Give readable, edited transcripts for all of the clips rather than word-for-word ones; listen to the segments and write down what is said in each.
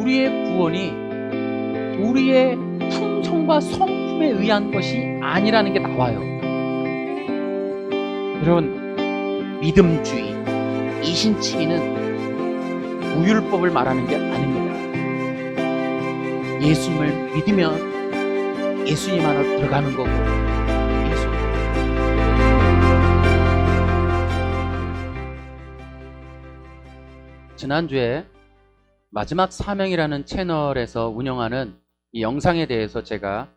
우리의 구원이 우리의 품성과 성품에 의한 것이 아니라는 게 나와요. 여러분, 믿음주의, 이신치리는 우율법을 말하는 게 아닙니다. 예수님을 믿으면 예수님 안으로 들어가는 거고, 지난주에 마지막 사명이라는 채널에서 운영하는 이 영상에 대해서 제가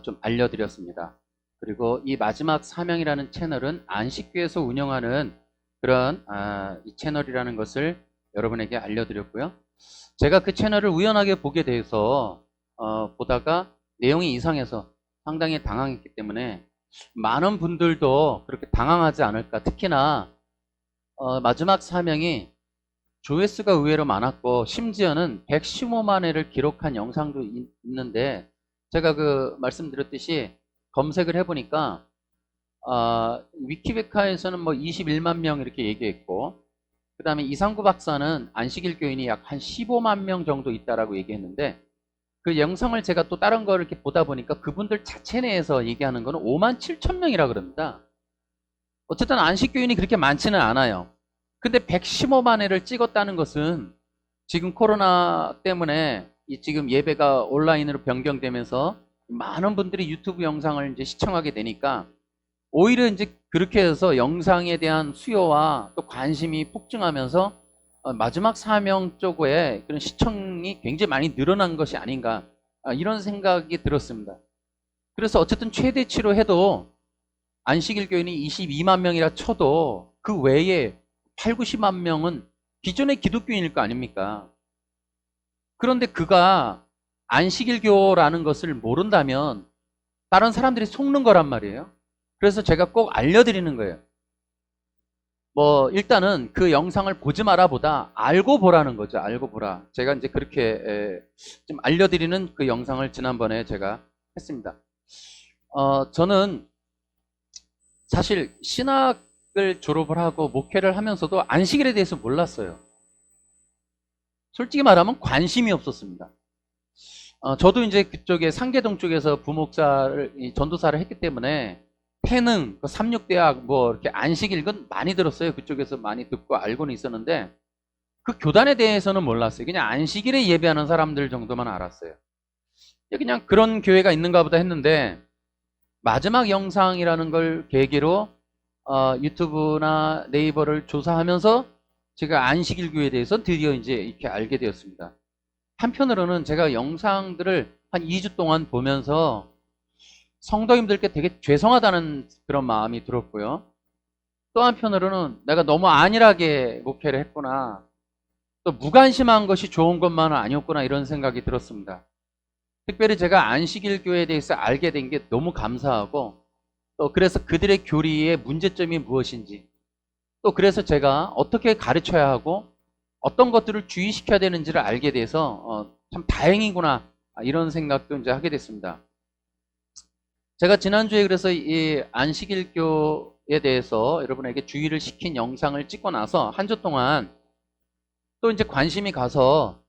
좀 알려드렸습니다. 그리고 이 마지막 사명이라는 채널은 안식교에서 운영하는 그런 이 채널이라는 것을 여러분에게 알려드렸고요. 제가 그 채널을 우연하게 보게 돼서 보다가 내용이 이상해서 상당히 당황했기 때문에 많은 분들도 그렇게 당황하지 않을까. 특히나 마지막 사명이 조회수가 의외로 많았고 심지어는 115만 회를 기록한 영상도 있는데, 제가 말씀드렸듯이 검색을 해보니까 위키백과에서는 뭐 21만 명 이렇게 얘기했고, 그 다음에 이상구 박사는 안식일 교인이 약 한 15만 명 정도 있다라고 얘기했는데, 그 영상을 제가 또 다른 걸 이렇게 보다 보니까 그분들 자체 내에서 얘기하는 거는 5만 7천 명이라 그럽니다. 어쨌든 안식교인이 그렇게 많지는 않아요. 근데 115만 회를 찍었다는 것은 지금 코로나 때문에 지금 예배가 온라인으로 변경되면서 많은 분들이 유튜브 영상을 이제 시청하게 되니까 오히려 이제 그렇게 해서 영상에 대한 수요와 또 관심이 폭증하면서 마지막 사명 쪽에 그런 시청이 굉장히 많이 늘어난 것이 아닌가, 이런 생각이 들었습니다. 그래서 어쨌든 최대치로 해도 안식일 교인이 22만 명이라 쳐도 그 외에 8, 90만 명은 기존의 기독교인일 거 아닙니까? 그런데 그가 안식일교라는 것을 모른다면 다른 사람들이 속는 거란 말이에요. 그래서 제가 꼭 알려드리는 거예요. 일단은 그 영상을 보지 마라 보다 알고 보라는 거죠. 알고 보라. 제가 이제 그렇게 좀 알려드리는 그 영상을 지난번에 제가 했습니다. 저는 사실 신학을 졸업을 하고 목회를 하면서도 안식일에 대해서 몰랐어요. 솔직히 말하면 관심이 없었습니다. 저도 이제 그쪽에 상계동 쪽에서 부목사를, 전도사를 했기 때문에 태능, 삼육대학, 이렇게 안식일 건 많이 들었어요. 그쪽에서 많이 듣고 알고는 있었는데 그 교단에 대해서는 몰랐어요. 그냥 안식일에 예배하는 사람들 정도만 알았어요. 그냥 그런 교회가 있는가 보다 했는데, 마지막 영상이라는 걸 계기로 유튜브나 네이버를 조사하면서 제가 안식일 교회에 대해서 드디어 이제 이렇게 알게 되었습니다. 한편으로는 제가 영상들을 한 2주 동안 보면서 성도님들께 되게 죄송하다는 그런 마음이 들었고요. 또 한편으로는 내가 너무 안일하게 목회를 했구나, 또 무관심한 것이 좋은 것만은 아니었구나, 이런 생각이 들었습니다. 특별히 제가 안식일 교회에 대해서 알게 된 게 너무 감사하고, 또 그래서 그들의 교리의 문제점이 무엇인지, 또 그래서 제가 어떻게 가르쳐야 하고 어떤 것들을 주의시켜야 되는지를 알게 돼서 참 다행이구나, 이런 생각도 이제 하게 됐습니다. 제가 지난주에 그래서 이 안식일교에 대해서 여러분에게 주의를 시킨 영상을 찍고 나서 한 주 동안 또 이제 관심이 가서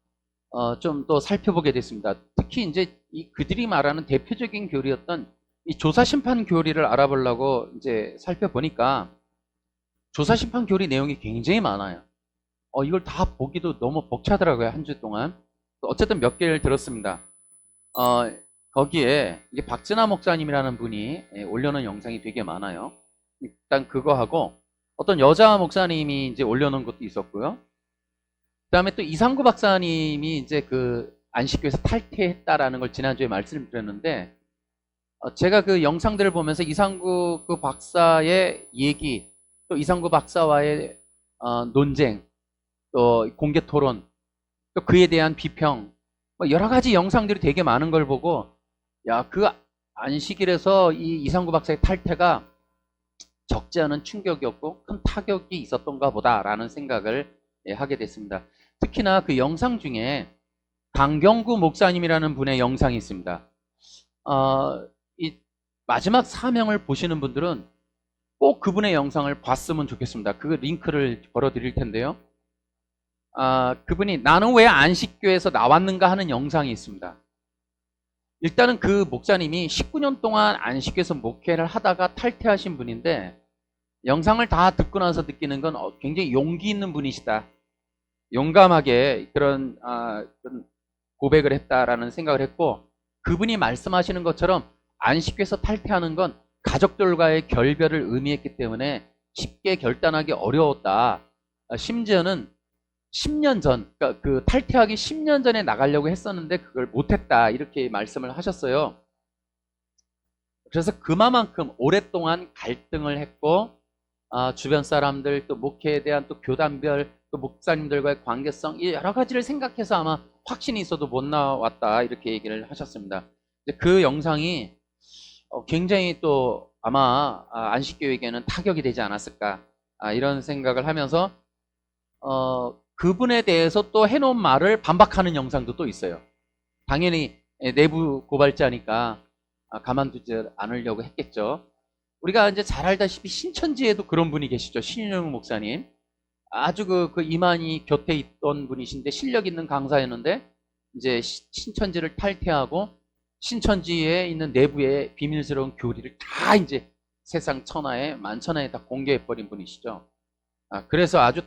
좀 또 살펴보게 됐습니다. 특히 이제 그들이 말하는 대표적인 교리였던 이 조사심판 교리를 알아보려고 이제 살펴보니까 조사심판 교리 내용이 굉장히 많아요. 이걸 다 보기도 너무 벅차더라고요, 한 주 동안. 어쨌든 몇 개를 들었습니다. 거기에 이게 박진아 목사님이라는 분이 올려놓은 영상이 되게 많아요. 일단 그거 하고 어떤 여자 목사님이 이제 올려놓은 것도 있었고요. 그 다음에 또 이상구 박사님이 이제 그 안식교에서 탈퇴했다라는 걸 지난주에 말씀드렸는데, 제가 그 영상들을 보면서 이상구 그 박사의 얘기, 또 이상구 박사와의 논쟁, 또 공개 토론, 또 그에 대한 비평, 여러 가지 영상들이 되게 많은 걸 보고, 그 안식일에서 이 이상구 박사의 탈퇴가 적지 않은 충격이었고 큰 타격이 있었던가 보다라는 생각을 하게 됐습니다. 특히나 그 영상 중에 강경구 목사님이라는 분의 영상이 있습니다. 이 마지막 사명을 보시는 분들은 꼭 그분의 영상을 봤으면 좋겠습니다. 그 링크를 걸어 드릴 텐데요. 그분이 나는 왜 안식교에서 나왔는가 하는 영상이 있습니다. 일단은 그 목사님이 19년 동안 안식교에서 목회를 하다가 탈퇴하신 분인데 영상을 다 듣고 나서 느끼는 건 굉장히 용기 있는 분이시다. 용감하게 그런 고백을 했다라는 생각을 했고, 그분이 말씀하시는 것처럼 안식교에서 탈퇴하는 건 가족들과의 결별을 의미했기 때문에 쉽게 결단하기 어려웠다. 심지어는 10년 전, 그러니까 그 탈퇴하기 10년 전에 나가려고 했었는데 그걸 못했다, 이렇게 말씀을 하셨어요. 그래서 그만큼 오랫동안 갈등을 했고, 주변 사람들, 또 목회에 대한 또 교단별, 또 목사님들과의 관계성, 이 여러 가지를 생각해서 아마 확신이 있어도 못 나왔다, 이렇게 얘기를 하셨습니다. 그 영상이 굉장히 또 아마 안식교에게는 타격이 되지 않았을까, 이런 생각을 하면서 그분에 대해서 또 해놓은 말을 반박하는 영상도 또 있어요. 당연히 내부 고발자니까 가만두지 않으려고 했겠죠. 우리가 이제 잘 알다시피 신천지에도 그런 분이 계시죠. 신윤영 목사님. 아주 그 이만희 곁에 있던 분이신데 실력 있는 강사였는데 이제 신천지를 탈퇴하고 신천지에 있는 내부의 비밀스러운 교리를 다 이제 세상 천하에 만천하에 다 공개해버린 분이시죠. 그래서 아주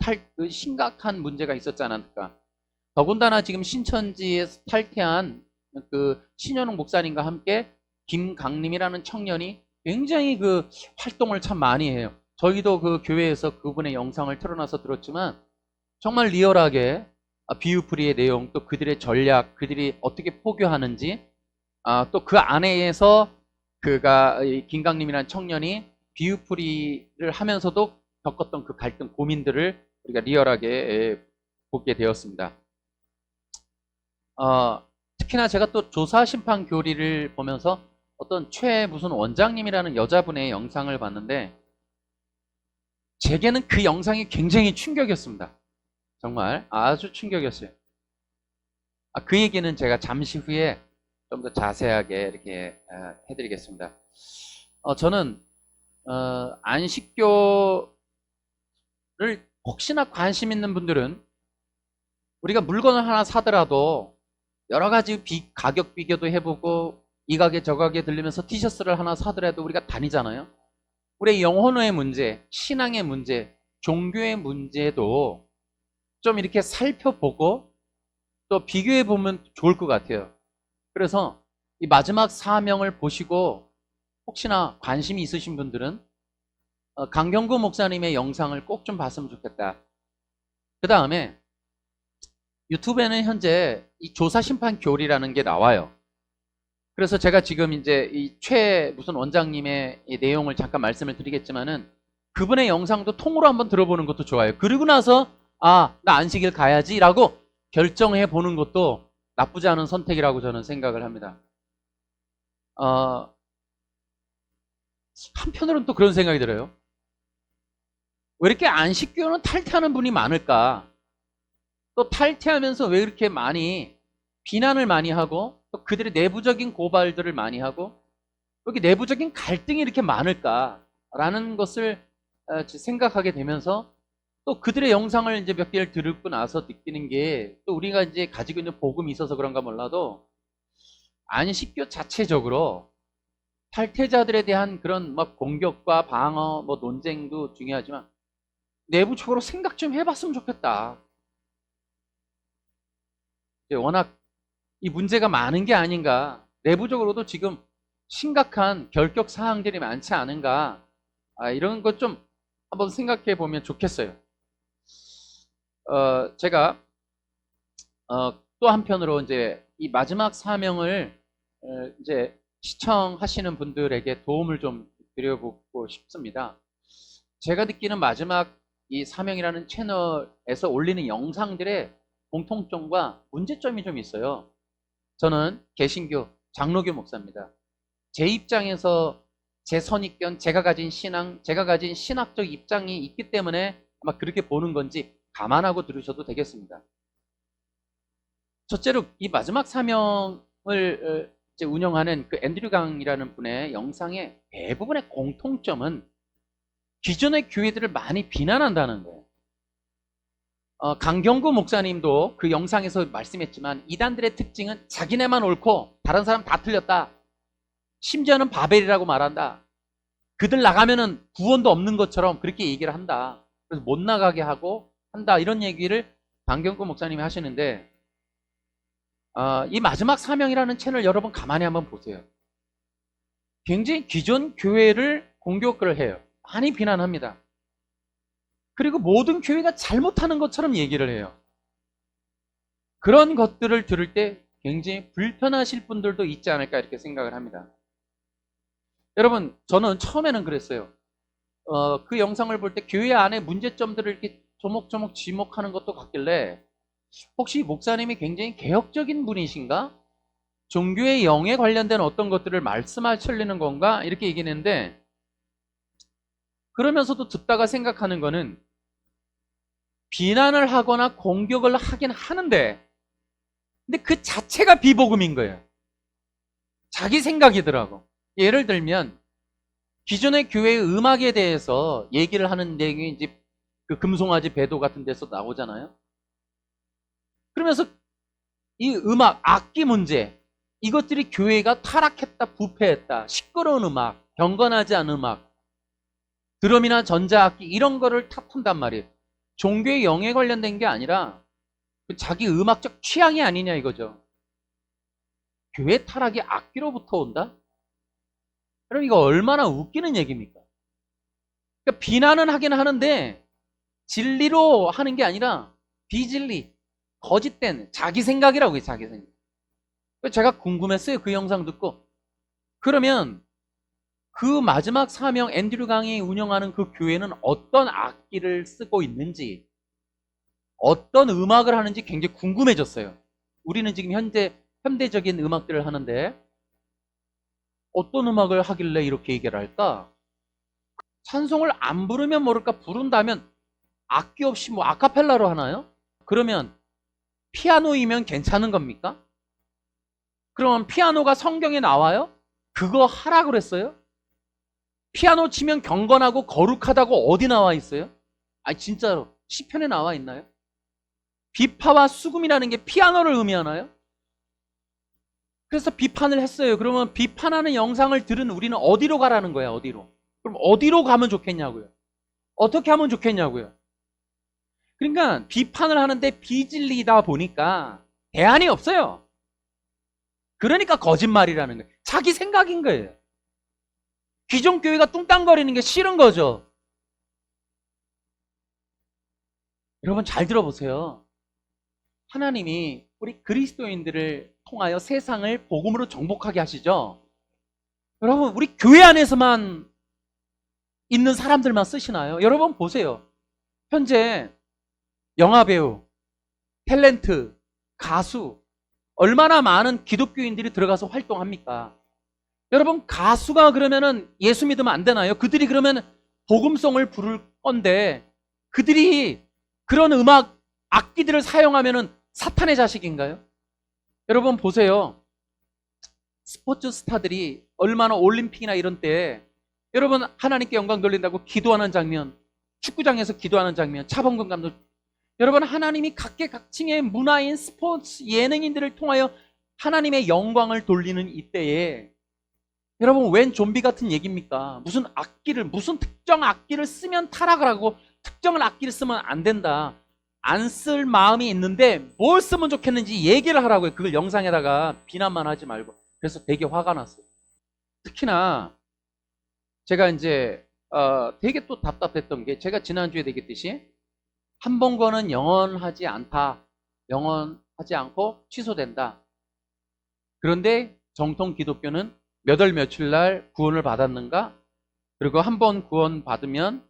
심각한 문제가 있었지 않았을까. 더군다나 지금 신천지에서 탈퇴한 그 신현웅 목사님과 함께 김강림이라는 청년이 굉장히 그 활동을 참 많이 해요. 저희도 그 교회에서 그분의 영상을 틀어놔서 들었지만 정말 리얼하게 비유풀이의 내용, 또 그들의 전략, 그들이 어떻게 포교하는지, 또 그 안에서 김강림이라는 청년이 비유풀이를 하면서도 겪었던 그 갈등, 고민들을 우리가 리얼하게 보게 되었습니다. 특히나 제가 또 조사심판 교리를 보면서 어떤 무슨 원장님이라는 여자분의 영상을 봤는데 제게는 그 영상이 굉장히 충격이었습니다. 정말 아주 충격이었어요. 그 얘기는 제가 잠시 후에 좀 더 자세하게 이렇게 해드리겠습니다. 저는 안식교를 혹시나 관심 있는 분들은 우리가 물건을 하나 사더라도 여러 가지 가격 비교도 해보고 이 가게 저 가게 들리면서 티셔츠를 하나 사더라도 우리가 다니잖아요. 우리의 영혼의 문제, 신앙의 문제, 종교의 문제도 좀 이렇게 살펴보고 또 비교해 보면 좋을 것 같아요. 그래서 이 마지막 사명을 보시고 혹시나 관심이 있으신 분들은 강경구 목사님의 영상을 꼭 좀 봤으면 좋겠다. 그 다음에 유튜브에는 현재 이 조사심판 교리라는 게 나와요. 그래서 제가 지금 이제 이 무슨 원장님의 이 내용을 잠깐 말씀을 드리겠지만은 그분의 영상도 통으로 한번 들어보는 것도 좋아요. 그리고 나서 나 안식일 가야지 라고 결정해 보는 것도 나쁘지 않은 선택이라고 저는 생각을 합니다. 한편으로는 또 그런 생각이 들어요. 왜 이렇게 안식교는 탈퇴하는 분이 많을까? 또 탈퇴하면서 왜 이렇게 많이 비난을 많이 하고 또 그들의 내부적인 고발들을 많이 하고 여기 내부적인 갈등이 이렇게 많을까라는 것을 생각하게 되면서 또 그들의 영상을 이제 몇 개를 듣고 나서 느끼는 게 또 우리가 이제 가지고 있는 복음이 있어서 그런가 몰라도 안식교 자체적으로 탈퇴자들에 대한 그런 막 공격과 방어, 뭐 논쟁도 중요하지만 내부적으로 생각 좀 해봤으면 좋겠다. 워낙 이 문제가 많은 게 아닌가. 내부적으로도 지금 심각한 결격 사항들이 많지 않은가. 이런 것 좀 한번 생각해 보면 좋겠어요. 제가 또 한편으로 이제 이 마지막 사명을 이제 시청하시는 분들에게 도움을 좀 드려보고 싶습니다. 제가 느끼는 마지막 이 사명이라는 채널에서 올리는 영상들의 공통점과 문제점이 좀 있어요. 저는 개신교, 장로교 목사입니다. 제 입장에서 제 선입견, 제가 가진 신앙, 제가 가진 신학적 입장이 있기 때문에 아마 그렇게 보는 건지 감안하고 들으셔도 되겠습니다. 첫째로 이 마지막 사명을 이제 운영하는 그 앤드류 강이라는 분의 영상의 대부분의 공통점은 기존의 교회들을 많이 비난한다는 거예요. 강경구 목사님도 그 영상에서 말씀했지만 이단들의 특징은 자기네만 옳고 다른 사람 다 틀렸다. 심지어는 바벨이라고 말한다. 그들 나가면은 구원도 없는 것처럼 그렇게 얘기를 한다. 그래서 못 나가게 하고 한다. 이런 얘기를 강경구 목사님이 하시는데 이 마지막 사명이라는 채널 여러분 가만히 한번 보세요. 굉장히 기존 교회를 공격을 해요. 많이 비난합니다. 그리고 모든 교회가 잘못하는 것처럼 얘기를 해요. 그런 것들을 들을 때 굉장히 불편하실 분들도 있지 않을까 이렇게 생각을 합니다. 여러분, 저는 처음에는 그랬어요. 그 영상을 볼 때 교회 안에 문제점들을 이렇게 조목조목 지목하는 것도 같길래 혹시 목사님이 굉장히 개혁적인 분이신가? 종교의 영에 관련된 어떤 것들을 말씀하시려는 건가? 이렇게 얘기했는데 그러면서도 듣다가 생각하는 거는 비난을 하거나 공격을 하긴 하는데 근데 그 자체가 비복음인 거예요. 자기 생각이더라고. 예를 들면 기존의 교회의 음악에 대해서 얘기를 하는 내용이 이제 그 금송아지 배도 같은 데서 나오잖아요. 그러면서 이 음악, 악기 문제 이것들이 교회가 타락했다, 부패했다, 시끄러운 음악, 경건하지 않은 음악, 드럼이나 전자악기 이런 거를 탓한단 말이에요. 종교의 영에 관련된 게 아니라 자기 음악적 취향이 아니냐 이거죠. 교회 타락이 악기로부터 온다? 그럼 이거 얼마나 웃기는 얘기입니까? 그러니까 비난은 하긴 하는데 진리로 하는 게 아니라 비진리, 거짓된 자기 생각이라고 해요. 자기 생각. 제가 궁금했어요. 그 영상 듣고. 그러면 그 마지막 사명 앤드류 강이 운영하는 그 교회는 어떤 악기를 쓰고 있는지 어떤 음악을 하는지 굉장히 궁금해졌어요. 우리는 지금 현대적인 음악들을 하는데 어떤 음악을 하길래 이렇게 얘기를 할까? 찬송을 안 부르면 모를까 부른다면 악기 없이 뭐 아카펠라로 하나요? 그러면 피아노이면 괜찮은 겁니까? 그러면 피아노가 성경에 나와요? 그거 하라 그랬어요? 피아노 치면 경건하고 거룩하다고 어디 나와 있어요? 아니 진짜로 시편에 나와 있나요? 비파와 수금이라는 게 피아노를 의미하나요? 그래서 비판을 했어요. 그러면 비판하는 영상을 들은 우리는 어디로 가라는 거야? 어디로? 그럼 어디로 가면 좋겠냐고요? 어떻게 하면 좋겠냐고요? 그러니까 비판을 하는데 비진리다 보니까 대안이 없어요. 그러니까 거짓말이라는 거예요. 자기 생각인 거예요. 기존 교회가 뚱땅거리는 게 싫은 거죠. 여러분 잘 들어보세요. 하나님이 우리 그리스도인들을 통하여 세상을 복음으로 정복하게 하시죠. 여러분 우리 교회 안에서만 있는 사람들만 쓰시나요? 여러분 보세요. 현재 영화배우, 탤런트, 가수 얼마나 많은 기독교인들이 들어가서 활동합니까? 여러분 가수가 그러면은 예수 믿으면 안 되나요? 그들이 그러면 복음송을 부를 건데 그들이 그런 음악 악기들을 사용하면은 사탄의 자식인가요? 여러분 보세요. 스포츠 스타들이 얼마나 올림픽이나 이런 때 여러분 하나님께 영광 돌린다고 기도하는 장면, 축구장에서 기도하는 장면, 차범근 감독 여러분 하나님이 각계각층의 문화인 스포츠 예능인들을 통하여 하나님의 영광을 돌리는 이때에 여러분 웬 좀비 같은 얘기입니까? 무슨 특정 악기를 쓰면 타락을 하고 특정한 악기를 쓰면 안 된다. 안 쓸 마음이 있는데 뭘 쓰면 좋겠는지 얘기를 하라고요. 그걸 영상에다가 비난만 하지 말고. 그래서 되게 화가 났어요. 특히나 제가 이제 되게 또 답답했던 게 제가 지난주에 얘기했듯이 한 번 거는 영원하지 않다. 영원하지 않고 취소된다. 그런데 정통 기독교는 몇 월 며칠 날 구원을 받았는가? 그리고 한 번 구원 받으면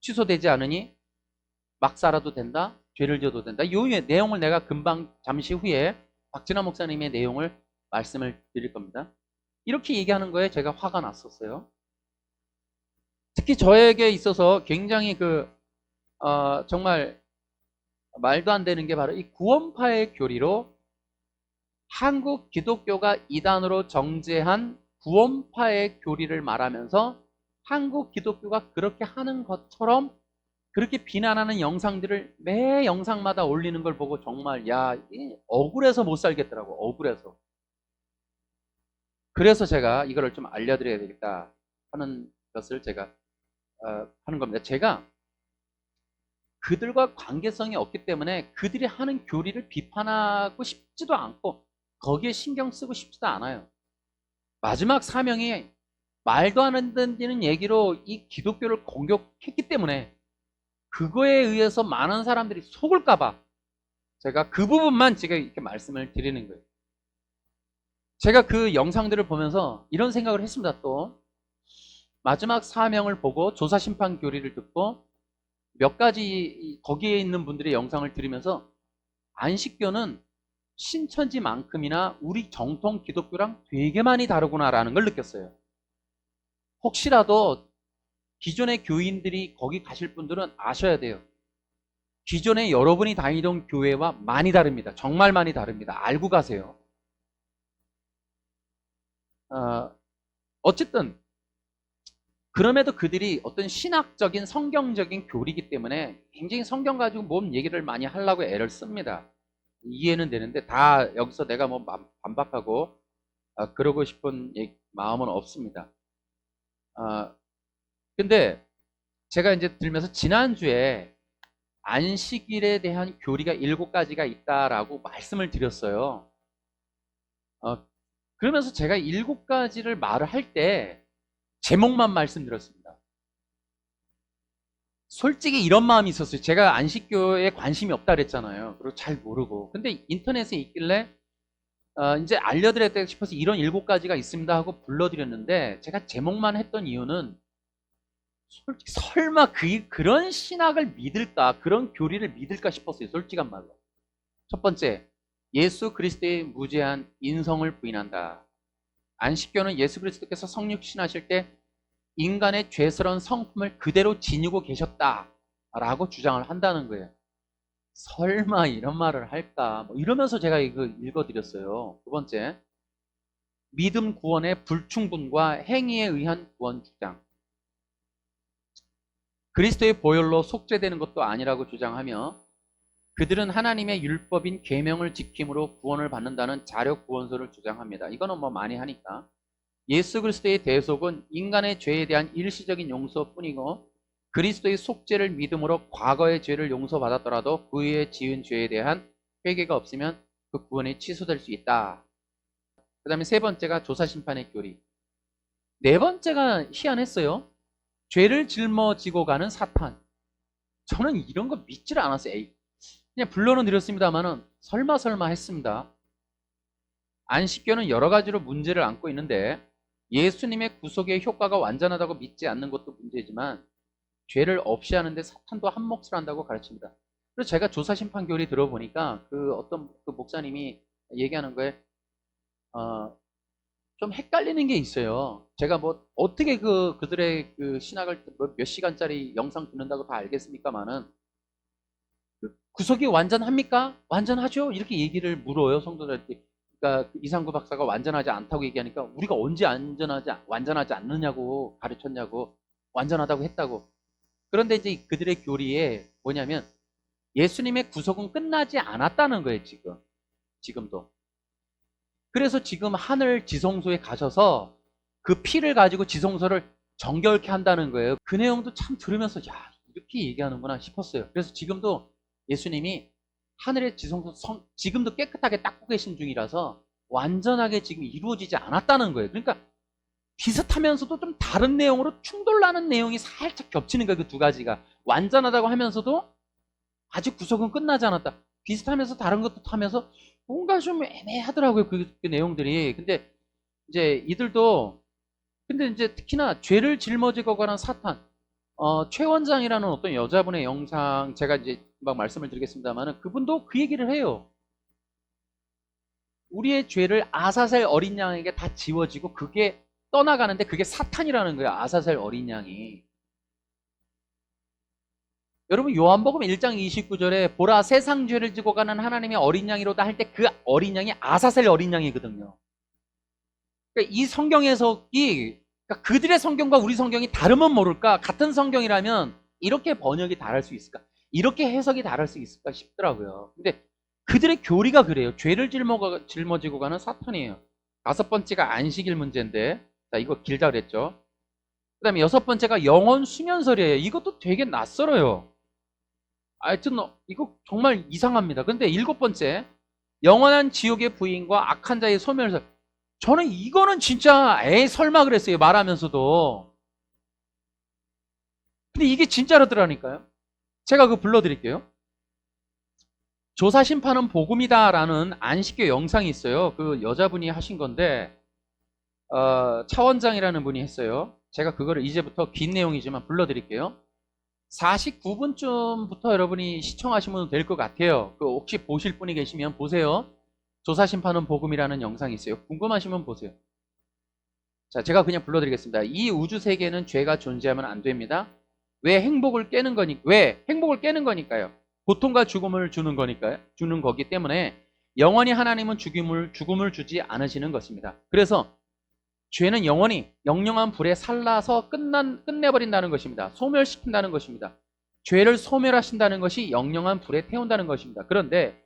취소되지 않으니 막 살아도 된다? 죄를 지어도 된다? 이 내용을 내가 금방 잠시 후에 박진환 목사님의 내용을 말씀을 드릴 겁니다. 이렇게 얘기하는 거에 제가 화가 났었어요. 특히 저에게 있어서 굉장히 정말 말도 안 되는 게 바로 이 구원파의 교리로 한국 기독교가 이단으로 정죄한 구원파의 교리를 말하면서 한국 기독교가 그렇게 하는 것처럼 그렇게 비난하는 영상들을 매 영상마다 올리는 걸 보고 정말 억울해서 못 살겠더라고. 억울해서. 그래서 제가 이거를 좀 알려드려야 되겠다 하는 것을 제가 하는 겁니다. 제가 그들과 관계성이 없기 때문에 그들이 하는 교리를 비판하고 싶지도 않고 거기에 신경 쓰고 싶지도 않아요. 마지막 사명이 말도 안 되는 얘기로 이 기독교를 공격했기 때문에 그거에 의해서 많은 사람들이 속을까봐 제가 그 부분만 제가 이렇게 말씀을 드리는 거예요. 제가 그 영상들을 보면서 이런 생각을 했습니다. 또 마지막 사명을 보고 조사심판 교리를 듣고 몇 가지 거기에 있는 분들의 영상을 들으면서 안식교는 신천지만큼이나 우리 정통 기독교랑 되게 많이 다르구나라는 걸 느꼈어요. 혹시라도 기존의 교인들이 거기 가실 분들은 아셔야 돼요. 기존에 여러분이 다니던 교회와 많이 다릅니다. 정말 많이 다릅니다. 알고 가세요. 어쨌든 그럼에도 그들이 어떤 신학적인 성경적인 교리이기 때문에 굉장히 성경 가지고 뭔 얘기를 많이 하려고 애를 씁니다. 이해는 되는데 다 여기서 내가 뭐 반박하고 그러고 싶은 마음은 없습니다. 근데 제가 이제 들면서 지난주에 안식일에 대한 교리가 7가지가 있다라고 말씀을 드렸어요. 그러면서 제가 7가지를 말을 할 때 제목만 말씀드렸습니다. 솔직히 이런 마음이 있었어요. 제가 안식교에 관심이 없다 그랬잖아요. 그리고 잘 모르고. 근데 인터넷에 있길래 이제 알려드려야 싶어서 이런 7가지가 있습니다 하고 불러드렸는데 제가 제목만 했던 이유는 솔직히 설마 그런 신학을 믿을까? 그런 교리를 믿을까 싶었어요. 솔직한 말로. 첫 번째, 예수 그리스도의 무제한 인성을 부인한다. 안식교는 예수 그리스도께서 성육신하실 때 인간의 죄스러운 성품을 그대로 지니고 계셨다라고 주장을 한다는 거예요. 설마 이런 말을 할까? 뭐 이러면서 제가 이거 읽어드렸어요. 두 번째, 믿음 구원의 불충분과 행위에 의한 구원 주장. 그리스도의 보혈로 속죄되는 것도 아니라고 주장하며 그들은 하나님의 율법인 계명을 지킴으로 구원을 받는다는 자력 구원서를 주장합니다. 이거는 뭐 많이 하니까. 예수 그리스도의 대속은 인간의 죄에 대한 일시적인 용서뿐이고 그리스도의 속죄를 믿음으로 과거의 죄를 용서받았더라도 그 후에 지은 죄에 대한 회개가 없으면 그 구원이 취소될 수 있다. 그 다음에 세 번째가 조사심판의 교리. 네 번째가 희한했어요. 죄를 짊어지고 가는 사탄. 저는 이런 거 믿질 않았어요. 그냥 불러는 드렸습니다만은 설마 했습니다. 안식교는 여러 가지로 문제를 안고 있는데 예수님의 구속의 효과가 완전하다고 믿지 않는 것도 문제지만 죄를 없이 하는데 사탄도 한 몫을 한다고 가르칩니다. 그래서 제가 조사심판 교리 들어보니까 어떤 목사님이 얘기하는 거에 좀 헷갈리는 게 있어요. 제가 뭐 어떻게 그들의 신학을 몇 시간짜리 영상 듣는다고 다 알겠습니까만은 구속이 완전합니까? 완전하죠? 이렇게 얘기를 물어요, 성도들한테. 그러니까 이상구 박사가 완전하지 않다고 얘기하니까 우리가 언제 완전하지 않느냐고 가르쳤냐고, 완전하다고 했다고. 그런데 이제 그들의 교리에 뭐냐면 예수님의 구속은 끝나지 않았다는 거예요, 지금도. 그래서 지금 하늘 지성소에 가셔서 그 피를 가지고 지성소를 정결케 한다는 거예요. 그 내용도 참 들으면서 이렇게 얘기하는구나 싶었어요. 그래서 지금도 예수님이 하늘의 지성소 지금도 깨끗하게 닦고 계신 중이라서 완전하게 지금 이루어지지 않았다는 거예요. 그러니까 비슷하면서도 좀 다른 내용으로 충돌나는 내용이 살짝 겹치는 거예요. 그 두 가지가. 완전하다고 하면서도 아직 구속은 끝나지 않았다. 비슷하면서 다른 것도 하면서 뭔가 좀 애매하더라고요. 그 내용들이. 근데 이제 이들도 근데 이제 특히나 죄를 짊어지고 가는 사탄. 최 원장이라는 어떤 여자분의 영상 제가 이제 막 말씀을 드리겠습니다만은 그분도 그 얘기를 해요. 우리의 죄를 아사셀 어린 양에게 다 지워지고 그게 떠나가는데 그게 사탄이라는 거예요. 아사셀 어린 양이. 여러분 요한복음 1장 29절에 보라 세상 죄를 지고 가는 하나님의 어린 양이로다 할 때 그 어린 양이 아사셀 어린 양이거든요. 그러니까 이 성경 해석이 그러니까 그들의 성경과 우리 성경이 다르면 모를까 같은 성경이라면 이렇게 번역이 다를 수 있을까? 이렇게 해석이 다를 수 있을까 싶더라고요. 근데 그들의 교리가 그래요. 죄를 짊어지고 가는 사탄이에요. 다섯 번째가 안식일 문제인데, 자, 이거 길다 그랬죠. 그 다음에 여섯 번째가 영원 수면설이에요. 이것도 되게 낯설어요. 하여튼 이거 정말 이상합니다. 근데 일곱 번째, 영원한 지옥의 부인과 악한 자의 소멸설. 저는 이거는 진짜 에이 설마 그랬어요. 말하면서도. 근데 이게 진짜로더라니까요. 제가 그거 불러드릴게요. 조사심판은 복음이다라는 안식교 영상이 있어요. 그 여자분이 하신 건데 차원장이라는 분이 했어요. 제가 그거를 이제부터 긴 내용이지만 불러드릴게요. 49분쯤부터 여러분이 시청하시면 될 것 같아요. 그 혹시 보실 분이 계시면 보세요. 조사심판은 복음이라는 영상이 있어요. 궁금하시면 보세요. 자, 제가 그냥 불러드리겠습니다. 이 우주 세계는 죄가 존재하면 안 됩니다. 왜 행복을 깨는 거니까요. 고통과 죽음을 주는 거니까요. 주는 거기 때문에 영원히 하나님은 죽음을 주지 않으시는 것입니다. 그래서 죄는 영원히 영영한 불에 살라서 끝내버린다는 것입니다. 소멸시킨다는 것입니다. 죄를 소멸하신다는 것이 영영한 불에 태운다는 것입니다. 그런데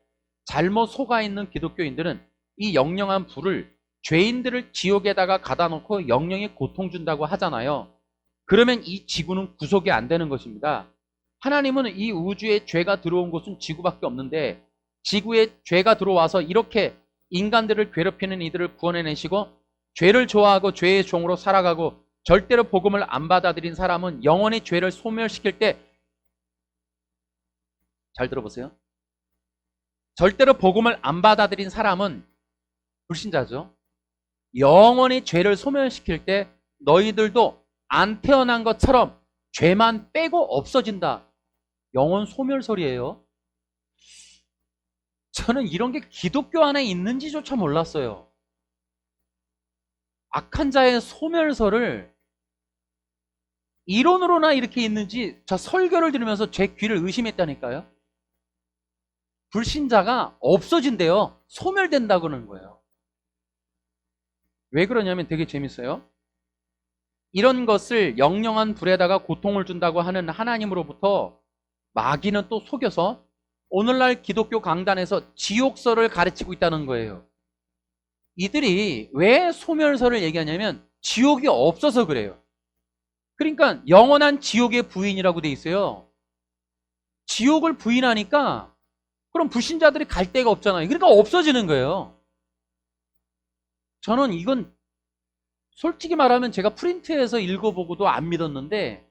잘못 속아있는 기독교인들은 이 영영한 불을 죄인들을 지옥에다가 가다 놓고 영영에 고통 준다고 하잖아요. 그러면 이 지구는 구속이 안 되는 것입니다. 하나님은 이 우주에 죄가 들어온 곳은 지구밖에 없는데 지구에 죄가 들어와서 이렇게 인간들을 괴롭히는 이들을 구원해내시고 죄를 좋아하고 죄의 종으로 살아가고 절대로 복음을 안 받아들인 사람은 영원히 죄를 소멸시킬 때, 잘 들어보세요. 절대로 복음을 안 받아들인 사람은 불신자죠. 영원히 죄를 소멸시킬 때 너희들도 안 태어난 것처럼 죄만 빼고 없어진다. 영원 소멸설이에요. 저는 이런 게 기독교 안에 있는지조차 몰랐어요. 악한 자의 소멸설을 이론으로나 이렇게 있는지 저 설교를 들으면서 제 귀를 의심했다니까요. 불신자가 없어진대요. 소멸된다고 그러는 거예요. 왜 그러냐면 되게 재밌어요. 이런 것을 영영한 불에다가 고통을 준다고 하는 하나님으로부터 마귀는 또 속여서 오늘날 기독교 강단에서 지옥설을 가르치고 있다는 거예요. 이들이 왜 소멸설을 얘기하냐면 지옥이 없어서 그래요. 그러니까 영원한 지옥의 부인이라고 돼 있어요. 지옥을 부인하니까 그럼 불신자들이 갈 데가 없잖아요. 그러니까 없어지는 거예요. 저는 이건 솔직히 말하면 제가 프린트해서 읽어보고도 안 믿었는데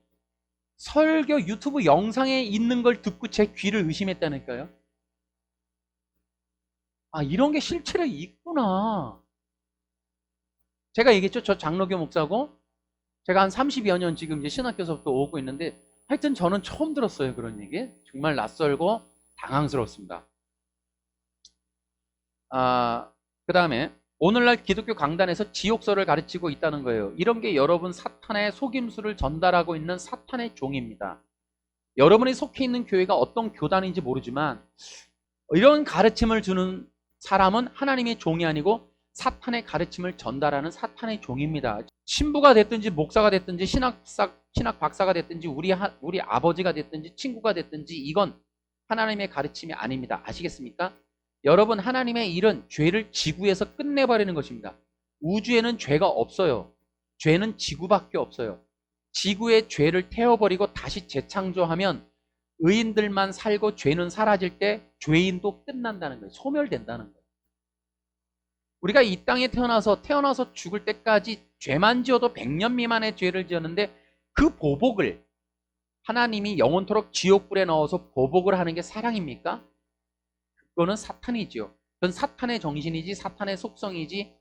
설교 유튜브 영상에 있는 걸 듣고 제 귀를 의심했다니까요. 아, 이런 게 실체로 있구나. 제가 얘기했죠. 저 장로교 목사고 제가 한 30여 년 지금 이제 신학교서부터 오고 있는데 하여튼 저는 처음 들었어요. 그런 얘기. 정말 낯설고 당황스럽습니다. 그 다음에 오늘날 기독교 강단에서 지옥설을 가르치고 있다는 거예요. 이런 게 여러분 사탄의 속임수를 전달하고 있는 사탄의 종입니다. 여러분이 속해 있는 교회가 어떤 교단인지 모르지만 이런 가르침을 주는 사람은 하나님의 종이 아니고 사탄의 가르침을 전달하는 사탄의 종입니다. 신부가 됐든지 목사가 됐든지 신학 박사가 됐든지 우리 아버지가 됐든지 친구가 됐든지 이건 하나님의 가르침이 아닙니다. 아시겠습니까? 여러분, 하나님의 일은 죄를 지구에서 끝내버리는 것입니다. 우주에는 죄가 없어요. 죄는 지구밖에 없어요. 지구에 죄를 태워버리고 다시 재창조하면 의인들만 살고 죄는 사라질 때 죄인도 끝난다는 거예요. 소멸된다는 거예요. 우리가 이 땅에 태어나서 죽을 때까지 죄만 지어도 100년 미만의 죄를 지었는데 그 보복을 하나님이 영원토록 지옥불에 넣어서 보복을 하는 게 사랑입니까? 그거는 사탄이지요. 그건 사탄의 정신이지 사탄의 속성이지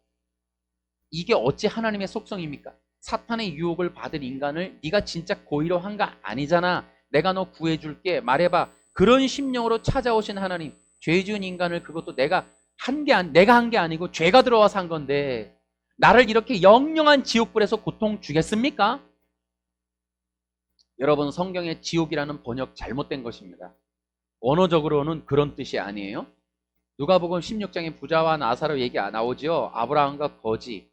이게 어찌 하나님의 속성입니까? 사탄의 유혹을 받은 인간을 네가 진짜 고의로 한 거 아니잖아. 내가 너 구해줄게. 말해봐. 그런 심령으로 찾아오신 하나님. 죄 지은 인간을 그것도 내가 한 게 아니고 죄가 들어와서 한 건데 나를 이렇게 영영한 지옥불에서 고통 주겠습니까? 여러분, 성경의 지옥이라는 번역 잘못된 것입니다. 언어적으로는 그런 뜻이 아니에요. 누가복음 16장에 부자와 나사로 얘기 안 나오지요. 아브라함과 거지.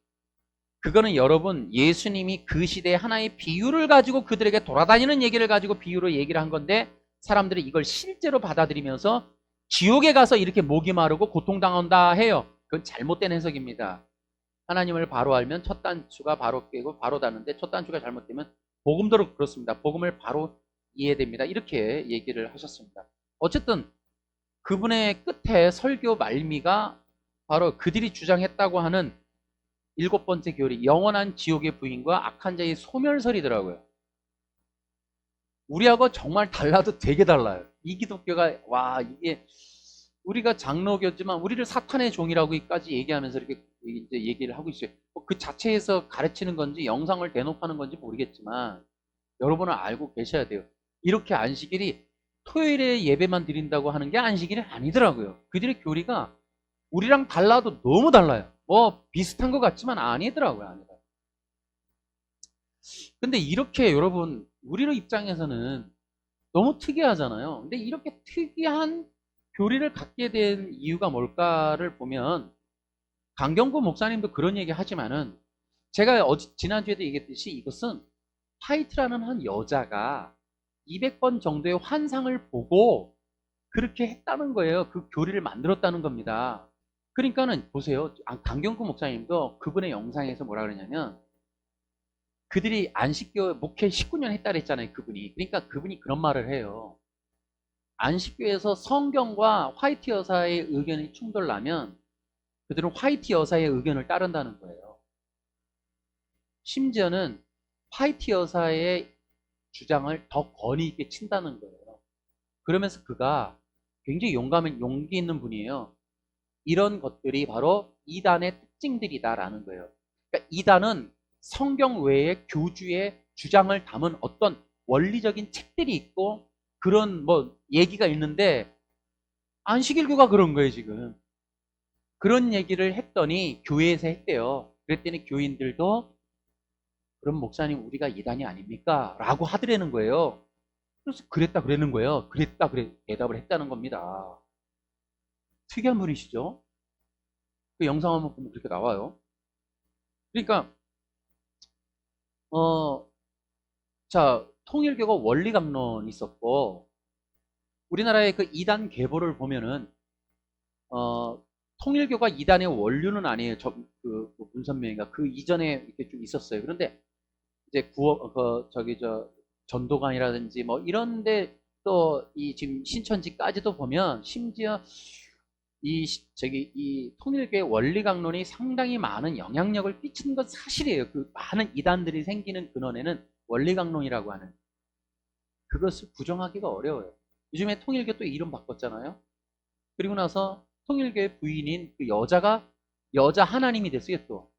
그거는 여러분 예수님이 그 시대에 하나의 비유를 가지고 그들에게 돌아다니는 얘기를 가지고 비유로 얘기를 한 건데 사람들이 이걸 실제로 받아들이면서 지옥에 가서 이렇게 목이 마르고 고통당한다 해요. 그건 잘못된 해석입니다. 하나님을 바로 알면 첫 단추가 바로 깨고 바로 닫는데 첫 단추가 잘못되면 복음도 그렇습니다. 복음을 바로 이해됩니다. 이렇게 얘기를 하셨습니다. 어쨌든 그분의 끝에 설교 말미가 바로 그들이 주장했다고 하는 7번째 교리, 영원한 지옥의 부인과 악한 자의 소멸설이더라고요. 우리하고 정말 달라도 되게 달라요. 이 기독교가 와 이게 우리가 장로교지만 우리를 사탄의 종이라고까지 얘기하면서 이렇게 이제 얘기를 하고 있어요. 그 자체에서 가르치는 건지 영상을 대놓고하는 건지 모르겠지만 여러분은 알고 계셔야 돼요. 이렇게 안식일이 토요일에 예배만 드린다고 하는 게 안식일이 아니더라고요. 그들의 교리가 우리랑 달라도 너무 달라요. 뭐 비슷한 것 같지만 아니더라고요. 아니더라고요. 근데 이렇게 여러분 우리의 입장에서는 너무 특이하잖아요. 근데 이렇게 특이한 교리를 갖게 된 이유가 뭘까를 보면 강경구 목사님도 그런 얘기 하지만은 제가 지난주에도 얘기했듯이 이것은 화이트라는 한 여자가 200번 정도의 환상을 보고 그렇게 했다는 거예요. 그 교리를 만들었다는 겁니다. 그러니까는 보세요. 강경구 목사님도 그분의 영상에서 뭐라 그러냐면 그들이 안식교 목회 19년 했다 그랬잖아요. 그분이. 그러니까 그분이 그런 말을 해요. 안식교에서 성경과 화이트 여사의 의견이 충돌나면 그들은 화이트 여사의 의견을 따른다는 거예요. 심지어는 화이트 여사의 주장을 더 권위 있게 친다는 거예요. 그러면서 그가 굉장히 용기 있는 분이에요. 이런 것들이 바로 이단의 특징들이다라는 거예요. 그러니까 이단은 성경 외에 교주의 주장을 담은 어떤 원리적인 책들이 있고 그런 뭐 얘기가 있는데 안식일교가 그런 거예요 지금. 그런 얘기를 했더니 교회에서 했대요. 그랬더니 교인들도 그럼 목사님 우리가 이단이 아닙니까? 라고 하더라는 거예요. 그래서 그랬다 그랬는 거예요. 그랬다 그래 대답을 했다는 겁니다. 특이한 분이시죠? 그 영상 한번 보면 그렇게 나와요. 그러니까 자 통일교가 원리강론이 있었고 우리나라의 그 이단 계보를 보면은 통일교가 이단의 원류는 아니에요. 그 문선명이가 그 이전에 이렇게 좀 있었어요. 그런데 이제 전도관이라든지 뭐 이런데 또 이 지금 신천지까지도 보면 심지어 이 통일교의 원리강론이 상당히 많은 영향력을 끼친 건 사실이에요. 그 많은 이단들이 생기는 근원에는 원리강론이라고 하는 그것을 부정하기가 어려워요. 요즘에 통일교 또 이름 바꿨잖아요. 그리고 나서 통일교의 부인인 그 여자가 여자 하나님이 됐어요 또.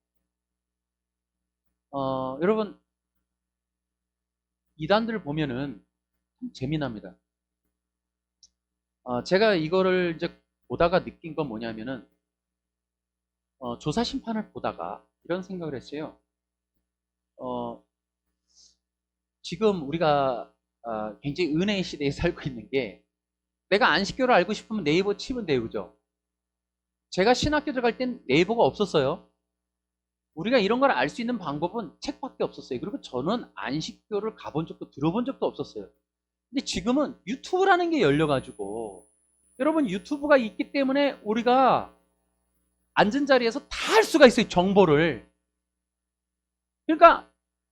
여러분 이단들 보면은 참 재미납니다. 제가 이거를 이제 보다가 느낀 건 뭐냐면은 조사심판을 보다가 이런 생각을 했어요. 지금 우리가 굉장히 은혜의 시대에 살고 있는 게 내가 안식교를 알고 싶으면 네이버 치면 돼요. 그죠? 제가 신학교 들어갈 땐 네이버가 없었어요. 우리가 이런 걸 알 수 있는 방법은 책밖에 없었어요. 그리고 저는 안식교를 가본 적도 들어본 적도 없었어요. 근데 지금은 유튜브라는 게 열려가지고 여러분 유튜브가 있기 때문에 우리가 앉은 자리에서 다 할 수가 있어요. 정보를. 그러니까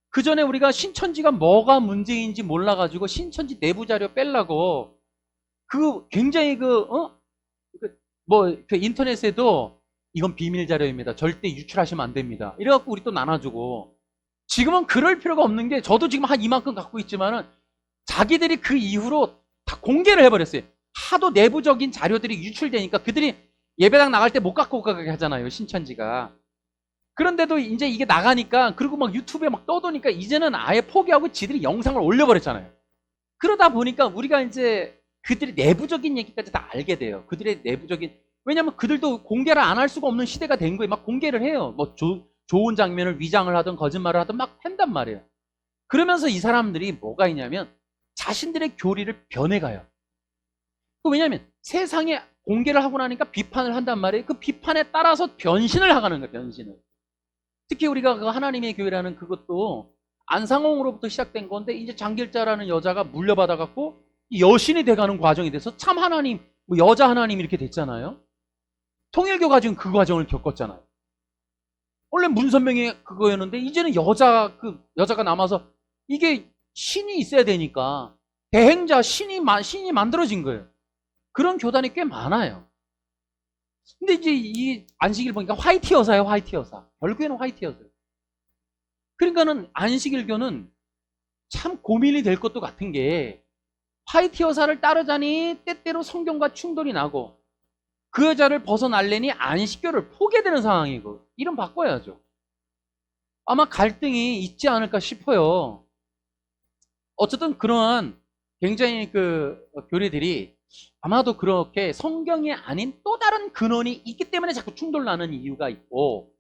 그 전에 우리가 신천지가 뭐가 문제인지 몰라가지고 신천지 내부 자료 빼려고 그 굉장히 인터넷에도 이건 비밀 자료입니다. 절대 유출하시면 안 됩니다. 이래갖고 우리 또 나눠주고 지금은 그럴 필요가 없는 게 저도 지금 한 이만큼 갖고 있지만은 자기들이 그 이후로 다 공개를 해버렸어요. 하도 내부적인 자료들이 유출되니까 그들이 예배당 나갈 때 못 갖고 가게 하잖아요. 신천지가. 그런데도 이제 이게 나가니까 그리고 막 유튜브에 막 떠도니까 이제는 아예 포기하고 지들이 영상을 올려버렸잖아요. 그러다 보니까 우리가 이제 그들의 내부적인 얘기까지 다 알게 돼요. 그들의 내부적인 왜냐면 그들도 공개를 안 할 수가 없는 시대가 된 거예요. 막 공개를 해요. 뭐 좋은 장면을 위장을 하든 거짓말을 하든 막 한단 말이에요. 그러면서 이 사람들이 뭐가 있냐면 자신들의 교리를 변해가요. 왜냐하면 세상에 공개를 하고 나니까 비판을 한단 말이에요. 그 비판에 따라서 변신을 하가는 거예요. 변신을. 특히 우리가 그 하나님의 교회라는 그것도 안상홍으로부터 시작된 건데 이제 장길자라는 여자가 물려받아갖고 여신이 돼가는 과정이 돼서 참 하나님, 뭐 여자 하나님 이렇게 됐잖아요. 통일교가 지금 그 과정을 겪었잖아요. 원래 문선명이 그거였는데 이제는 여자가 남아서 이게 신이 있어야 되니까 대행자 신이 만들어진 거예요. 그런 교단이 꽤 많아요. 근데 이제 이 안식일 보니까 화이트 여사예요, 화이트 여사. 결국에는 화이트 여사예요. 그러니까는 안식일교는 참 고민이 될 것도 같은 게 화이트 여사를 따르자니 때때로 성경과 충돌이 나고 그 여자를 벗어날래니 안식교를 포기되는 상황이고 이름 바꿔야죠. 아마 갈등이 있지 않을까 싶어요. 어쨌든 그러한 굉장히 그 교리들이 아마도 그렇게 성경이 아닌 또 다른 근원이 있기 때문에 자꾸 충돌나는 이유가 있고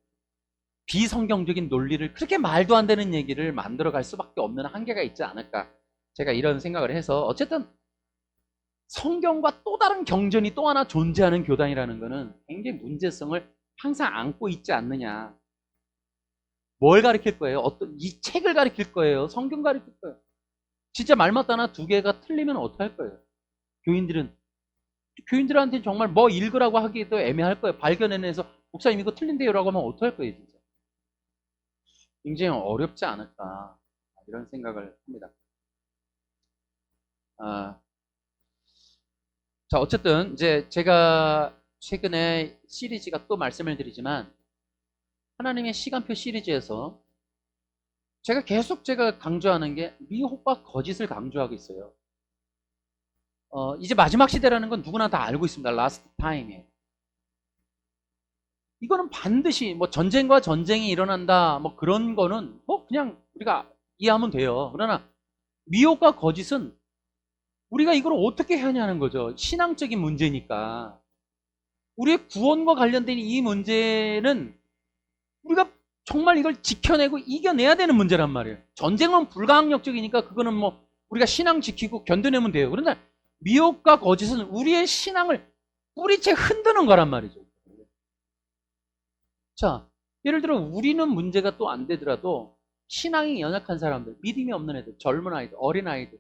비성경적인 논리를 그렇게 말도 안 되는 얘기를 만들어갈 수밖에 없는 한계가 있지 않을까 제가 이런 생각을 해서 어쨌든 성경과 또 다른 경전이 또 하나 존재하는 교단이라는 것은 굉장히 문제성을 항상 안고 있지 않느냐. 뭘 가르칠 거예요? 어떤 이 책을 가르칠 거예요? 성경 가르칠 거예요? 진짜 말 맞다나 두 개가 틀리면 어떡할 거예요? 교인들한테 정말 뭐 읽으라고 하기도 애매할 거예요. 발견해내서 목사님 이거 틀린데요라고 하면 어떡할 거예요, 진짜. 굉장히 어렵지 않을까 이런 생각을 합니다. 자, 어쨌든 이제 제가 최근에 시리즈가 또 말씀을 드리지만 하나님의 시간표 시리즈에서 제가 계속 강조하는 게 미혹과 거짓을 강조하고 있어요. 이제 마지막 시대라는 건 누구나 다 알고 있습니다. 라스트 타임이에요. 이거는 반드시 뭐 전쟁과 전쟁이 일어난다 뭐 그런 거는 뭐 그냥 우리가 이해하면 돼요. 그러나 미혹과 거짓은 우리가 이걸 어떻게 하냐는 거죠. 신앙적인 문제니까. 우리의 구원과 관련된 이 문제는 우리가 정말 이걸 지켜내고 이겨내야 되는 문제란 말이에요. 전쟁은 불가항력적이니까 그거는 뭐 우리가 신앙 지키고 견뎌내면 돼요. 그런데 미혹과 거짓은 우리의 신앙을 뿌리채 흔드는 거란 말이죠. 자, 예를 들어 우리는 문제가 또 안 되더라도 신앙이 연약한 사람들, 믿음이 없는 애들, 젊은 아이들, 어린 아이들,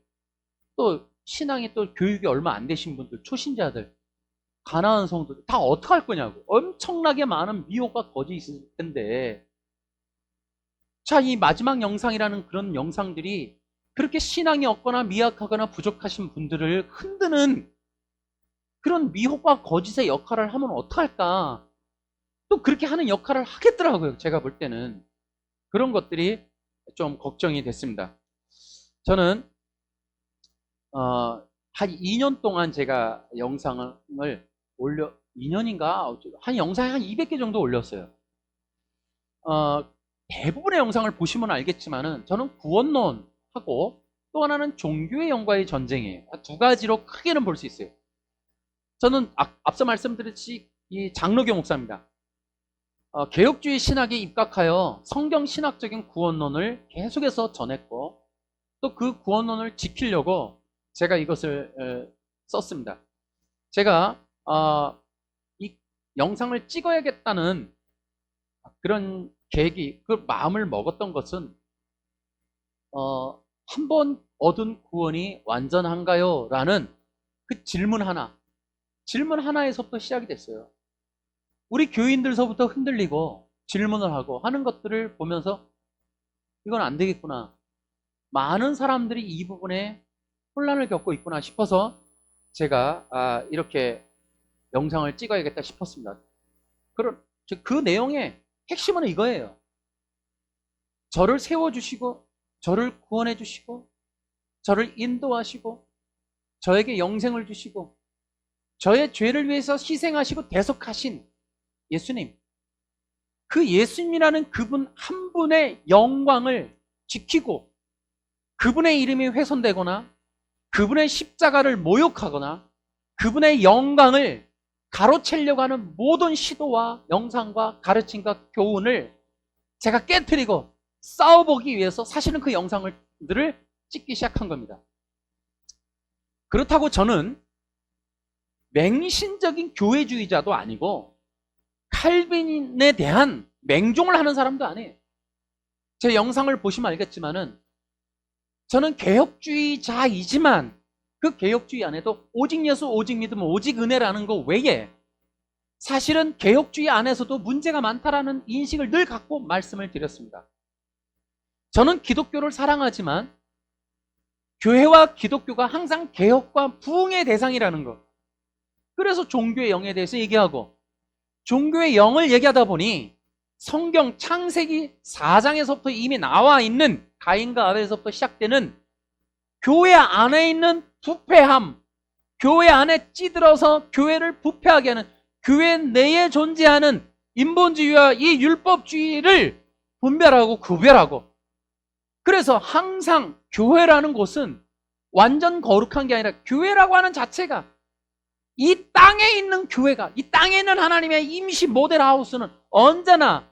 또 신앙이 또 교육이 얼마 안 되신 분들, 초신자들, 가난한 성도들 다 어떻게 할 거냐고. 엄청나게 많은 미혹과 거짓이 있을 텐데 자, 이 마지막 영상이라는 그런 영상들이 그렇게 신앙이 없거나 미약하거나 부족하신 분들을 흔드는 그런 미혹과 거짓의 역할을 하면 어떡할까? 또 그렇게 하는 역할을 하겠더라고요. 제가 볼 때는. 그런 것들이 좀 걱정이 됐습니다. 저는 한 2년 동안 제가 영상을 2년인가? 한 영상에 한 200개 정도 올렸어요. 대부분의 영상을 보시면 알겠지만은 저는 구원론하고 또 하나는 종교의 영과의 전쟁이에요. 두 가지로 크게는 볼 수 있어요. 저는 앞서 말씀드렸듯이 이 장로교 목사입니다. 개혁주의 신학에 입각하여 성경 신학적인 구원론을 계속해서 전했고 또 그 구원론을 지키려고 제가 이것을 썼습니다. 제가 이 영상을 찍어야겠다는 그런 계획이, 그 마음을 먹었던 것은 한 번 얻은 구원이 완전한가요? 라는 그 질문 하나에서부터 시작이 됐어요. 우리 교인들서부터 흔들리고 질문을 하고 하는 것들을 보면서 이건 안 되겠구나. 많은 사람들이 이 부분에 혼란을 겪고 있구나 싶어서 제가 이렇게 영상을 찍어야겠다 싶었습니다. 그 내용의 핵심은 이거예요. 저를 세워주시고 저를 구원해 주시고 저를 인도하시고 저에게 영생을 주시고 저의 죄를 위해서 희생하시고 대속하신 예수님, 그 예수님이라는 그분 한 분의 영광을 지키고 그분의 이름이 훼손되거나 그분의 십자가를 모욕하거나 그분의 영광을 가로채려고 하는 모든 시도와 영상과 가르침과 교훈을 제가 깨트리고 싸워보기 위해서 사실은 그 영상들을 찍기 시작한 겁니다. 그렇다고 저는 맹신적인 교회주의자도 아니고 칼빈에 대한 맹종을 하는 사람도 아니에요. 제 영상을 보시면 알겠지만은 저는 개혁주의자이지만 그 개혁주의 안에도 오직 예수, 오직 믿음, 오직 은혜라는 거 외에 사실은 개혁주의 안에서도 문제가 많다라는 인식을 늘 갖고 말씀을 드렸습니다. 저는 기독교를 사랑하지만 교회와 기독교가 항상 개혁과 부흥의 대상이라는 것. 그래서 종교의 영에 대해서 얘기하고 종교의 영을 얘기하다 보니 성경 창세기 4장에서부터 이미 나와 있는 가인과 아벨에서부터 시작되는 교회 안에 있는 부패함, 교회 안에 찌들어서 교회를 부패하게 하는 교회 내에 존재하는 인본주의와 이 율법주의를 분별하고 구별하고, 그래서 항상 교회라는 곳은 완전 거룩한 게 아니라 교회라고 하는 자체가, 이 땅에 있는 교회가, 이 땅에 있는 하나님의 임시 모델 하우스는 언제나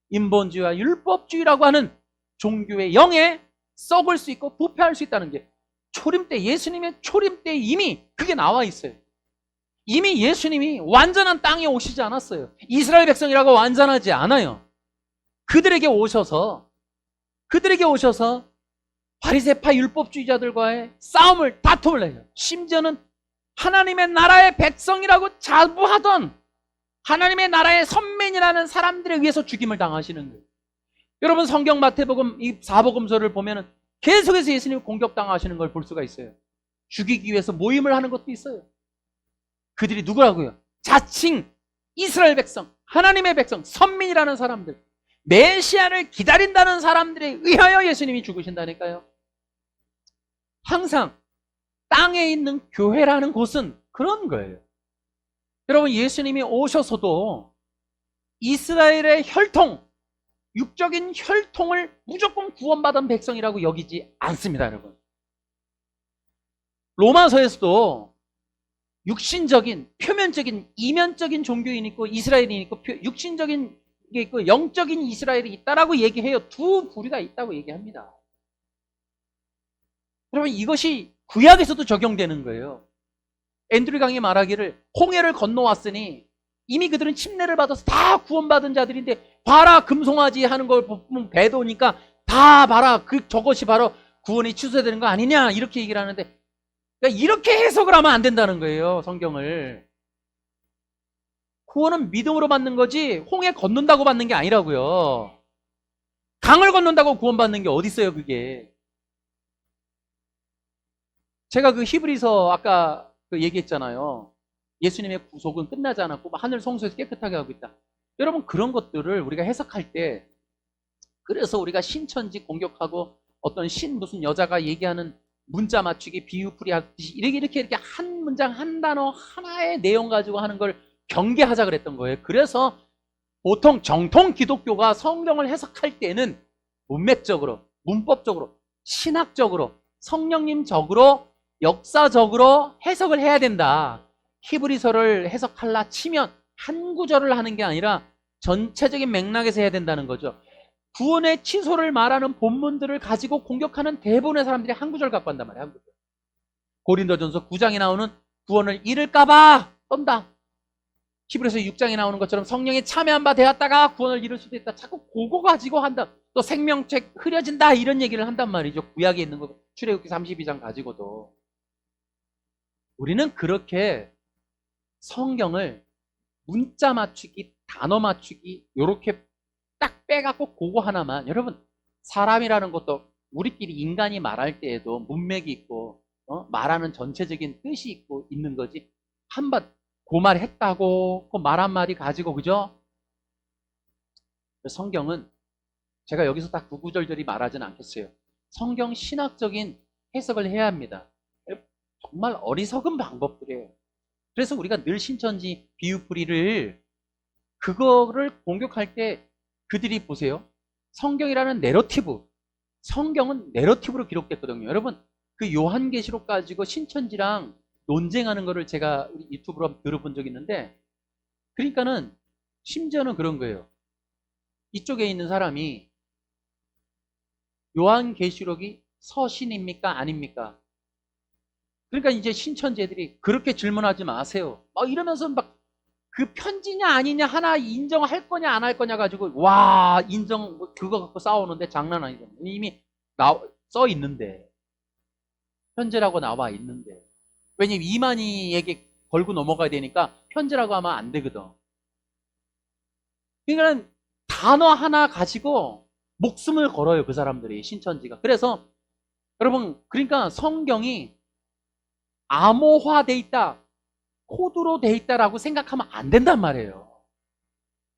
인본주의와 율법주의라고 하는 종교의 영에 썩을 수 있고 부패할 수 있다는 게 초림 때, 예수님의 초림 때 이미 그게 나와 있어요. 이미 예수님이 완전한 땅에 오시지 않았어요. 이스라엘 백성이라고 완전하지 않아요. 그들에게 오셔서 바리새파 율법주의자들과의 싸움을, 다툼을 해요. 심지어는 하나님의 나라의 백성이라고 자부하던 하나님의 나라의 선민이라는 사람들에 의해서 죽임을 당하시는 거예요. 여러분 성경 마태복음 이 사복음서를 보면은 계속해서 예수님이 공격당하시는 걸 볼 수가 있어요. 죽이기 위해서 모임을 하는 것도 있어요. 그들이 누구라고요? 자칭 이스라엘 백성, 하나님의 백성, 선민이라는 사람들, 메시아를 기다린다는 사람들에 의하여 예수님이 죽으신다니까요. 항상 땅에 있는 교회라는 곳은 그런 거예요. 여러분 예수님이 오셔서도 이스라엘의 혈통, 육적인 혈통을 무조건 구원받은 백성이라고 여기지 않습니다, 여러분. 로마서에서도 육신적인, 표면적인, 이면적인 종교인이 있고 이스라엘이 있고 육신적인 게 있고 영적인 이스라엘이 있다라고 얘기해요. 두 부류가 있다고 얘기합니다. 여러분 이것이 구약에서도 적용되는 거예요. 앤드류 강이 말하기를 홍해를 건너왔으니 이미 그들은 침례를 받아서 다 구원받은 자들인데 봐라 금송아지 하는 걸 보면 배도니까 다 봐라 저것이 바로 구원이 취소되는 거 아니냐 이렇게 얘기를 하는데, 그러니까 이렇게 해석을 하면 안 된다는 거예요. 성경을. 구원은 믿음으로 받는 거지 홍해 건넌다고 받는 게 아니라고요. 강을 건넌다고 구원받는 게 어디 있어요 그게. 제가 그 히브리서 아까 그 얘기했잖아요. 예수님의 구속은 끝나지 않았고 하늘 성소에서 깨끗하게 하고 있다. 여러분 그런 것들을 우리가 해석할 때, 그래서 우리가 신천지 공격하고 어떤 신 무슨 여자가 얘기하는 문자 맞추기 비유풀이 하듯이 이렇게 한 문장 한 단어 하나의 내용 가지고 하는 걸 경계하자 그랬던 거예요. 그래서 보통 정통 기독교가 성경을 해석할 때는 문맥적으로, 문법적으로, 신학적으로, 성령님적으로, 역사적으로 해석을 해야 된다. 히브리서를 해석할라 치면 한 구절을 하는 게 아니라 전체적인 맥락에서 해야 된다는 거죠. 구원의 취소를 말하는 본문들을 가지고 공격하는 대부분의 사람들이 한 구절 갖고 한단 말이에요. 한 구절. 고린도전서 9장에 나오는 구원을 잃을까봐 떤다. 히브리서 6장에 나오는 것처럼 성령에 참여한 바 되었다가 구원을 잃을 수도 있다. 자꾸 그거 가지고 한다. 또 생명책 흐려진다 이런 얘기를 한단 말이죠. 구약에 있는 거 출애굽기 32장 가지고도. 우리는 그렇게 성경을 문자 맞추기, 단어 맞추기 요렇게 딱 빼갖고 그거 하나만, 여러분 사람이라는 것도 우리끼리 인간이 말할 때에도 문맥이 있고 말하는 전체적인 뜻이 있고 있는 거지, 한번 그 말 했다고 그 말 한마디 가지고, 그죠? 성경은 제가 여기서 딱 구구절절히 말하지는 않겠어요. 성경 신학적인 해석을 해야 합니다. 정말 어리석은 방법들이에요. 그래서 우리가 늘 신천지 비유풀이를 그거를 공격할 때 그들이 보세요. 성경이라는 내러티브, 성경은 내러티브로 기록됐거든요. 여러분 그 요한계시록 가지고 신천지랑 논쟁하는 거를 제가 유튜브로 들어본 적이 있는데, 그러니까는 심지어는 그런 거예요. 이쪽에 있는 사람이 요한계시록이 서신입니까 아닙니까? 그러니까 이제 신천지 애들이 그렇게 질문하지 마세요 막 이러면서 막 그 편지냐 아니냐 하나 인정할 거냐 안 할 거냐 가지고 와 인정 그거 갖고 싸우는데 장난 아니잖아요. 이미 써 있는데 편지라고 나와 있는데 왜냐면 이만희에게 걸고 넘어가야 되니까 편지라고 하면 안 되거든. 그러니까 단어 하나 가지고 목숨을 걸어요 그 사람들이 신천지가. 그래서 여러분 그러니까 성경이 암호화돼 있다, 코드로 돼 있다라고 생각하면 안 된단 말이에요.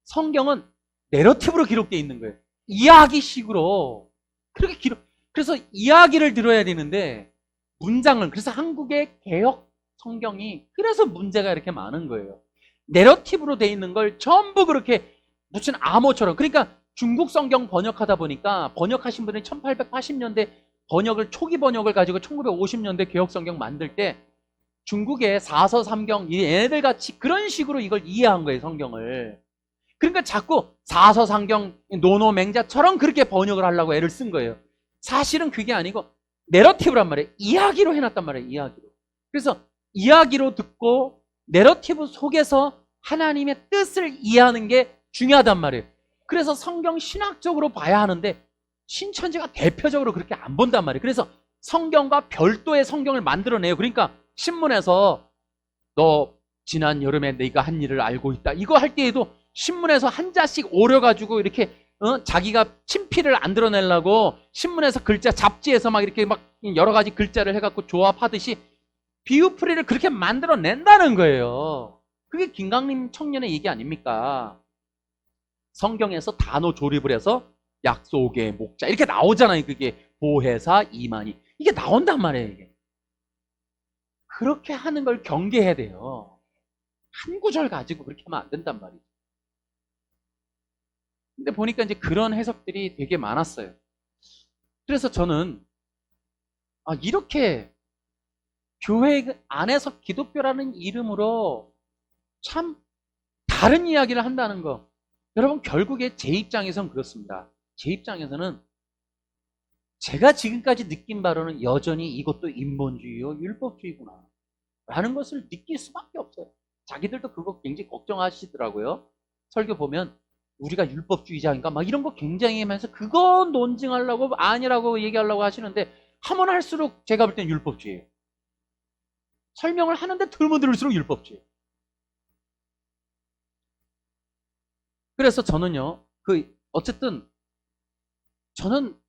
성경은 내러티브로 기록되어 있는 거예요. 이야기식으로 그렇게 그래서 이야기를 들어야 되는데 문장을 그래서 한국의 개혁 성경이 그래서 문제가 이렇게 많은 거예요. 내러티브로 돼 있는 걸 전부 그렇게 무슨 암호처럼. 그러니까 중국 성경 번역하다 보니까 번역하신 분이 1880년대 번역을 초기 번역을 가지고 1950년대 개혁 성경 만들 때 중국의 사서삼경 얘네들 같이 그런 식으로 이걸 이해한 거예요 성경을. 그러니까 자꾸 사서삼경 노노맹자처럼 그렇게 번역을 하려고 애를 쓴 거예요. 사실은 그게 아니고 내러티브란 말이에요. 이야기로 해놨단 말이에요. 이야기로. 그래서 이야기로 듣고 내러티브 속에서 하나님의 뜻을 이해하는 게 중요하단 말이에요. 그래서 성경 신학적으로 봐야 하는데 신천지가 대표적으로 그렇게 안 본단 말이에요. 그래서 성경과 별도의 성경을 만들어내요. 그러니까 신문에서 너 지난 여름에 네가 한 일을 알고 있다 이거 할 때에도 신문에서 한자씩 오려가지고 이렇게 자기가 친필을 안 드러내려고 신문에서 글자 잡지에서 막 이렇게 막 여러 가지 글자를 해갖고 조합하듯이 비유풀이를 그렇게 만들어낸다는 거예요. 그게 김강림 청년의 얘기 아닙니까? 성경에서 단어 조립을 해서 약속의 목자 이렇게 나오잖아요. 그게 보혜사 이만희 이게 나온단 말이에요. 이게. 그렇게 하는 걸 경계해야 돼요. 한 구절 가지고 그렇게 하면 안 된단 말이에요. 근데 보니까 이제 그런 해석들이 되게 많았어요. 그래서 저는 이렇게 교회 안에서 기독교라는 이름으로 참 다른 이야기를 한다는 거. 여러분 결국에 제 입장에선 그렇습니다. 제 입장에서는 제가 지금까지 느낀 바로는 여전히 이것도 인본주의요 율법주의구나 라는 것을 느낄 수밖에 없어요. 자기들도 그거 굉장히 걱정하시더라고요. 설교 보면 우리가 율법주의자인가 막 이런 거 굉장히 하면서 그거 논증하려고 아니라고 얘기하려고 하시는데 하면 할수록 제가 볼 땐 율법주의예요. 설명을 하는데 들면 들을수록 율법주의예요. 그래서 저는요 어쨌든 저는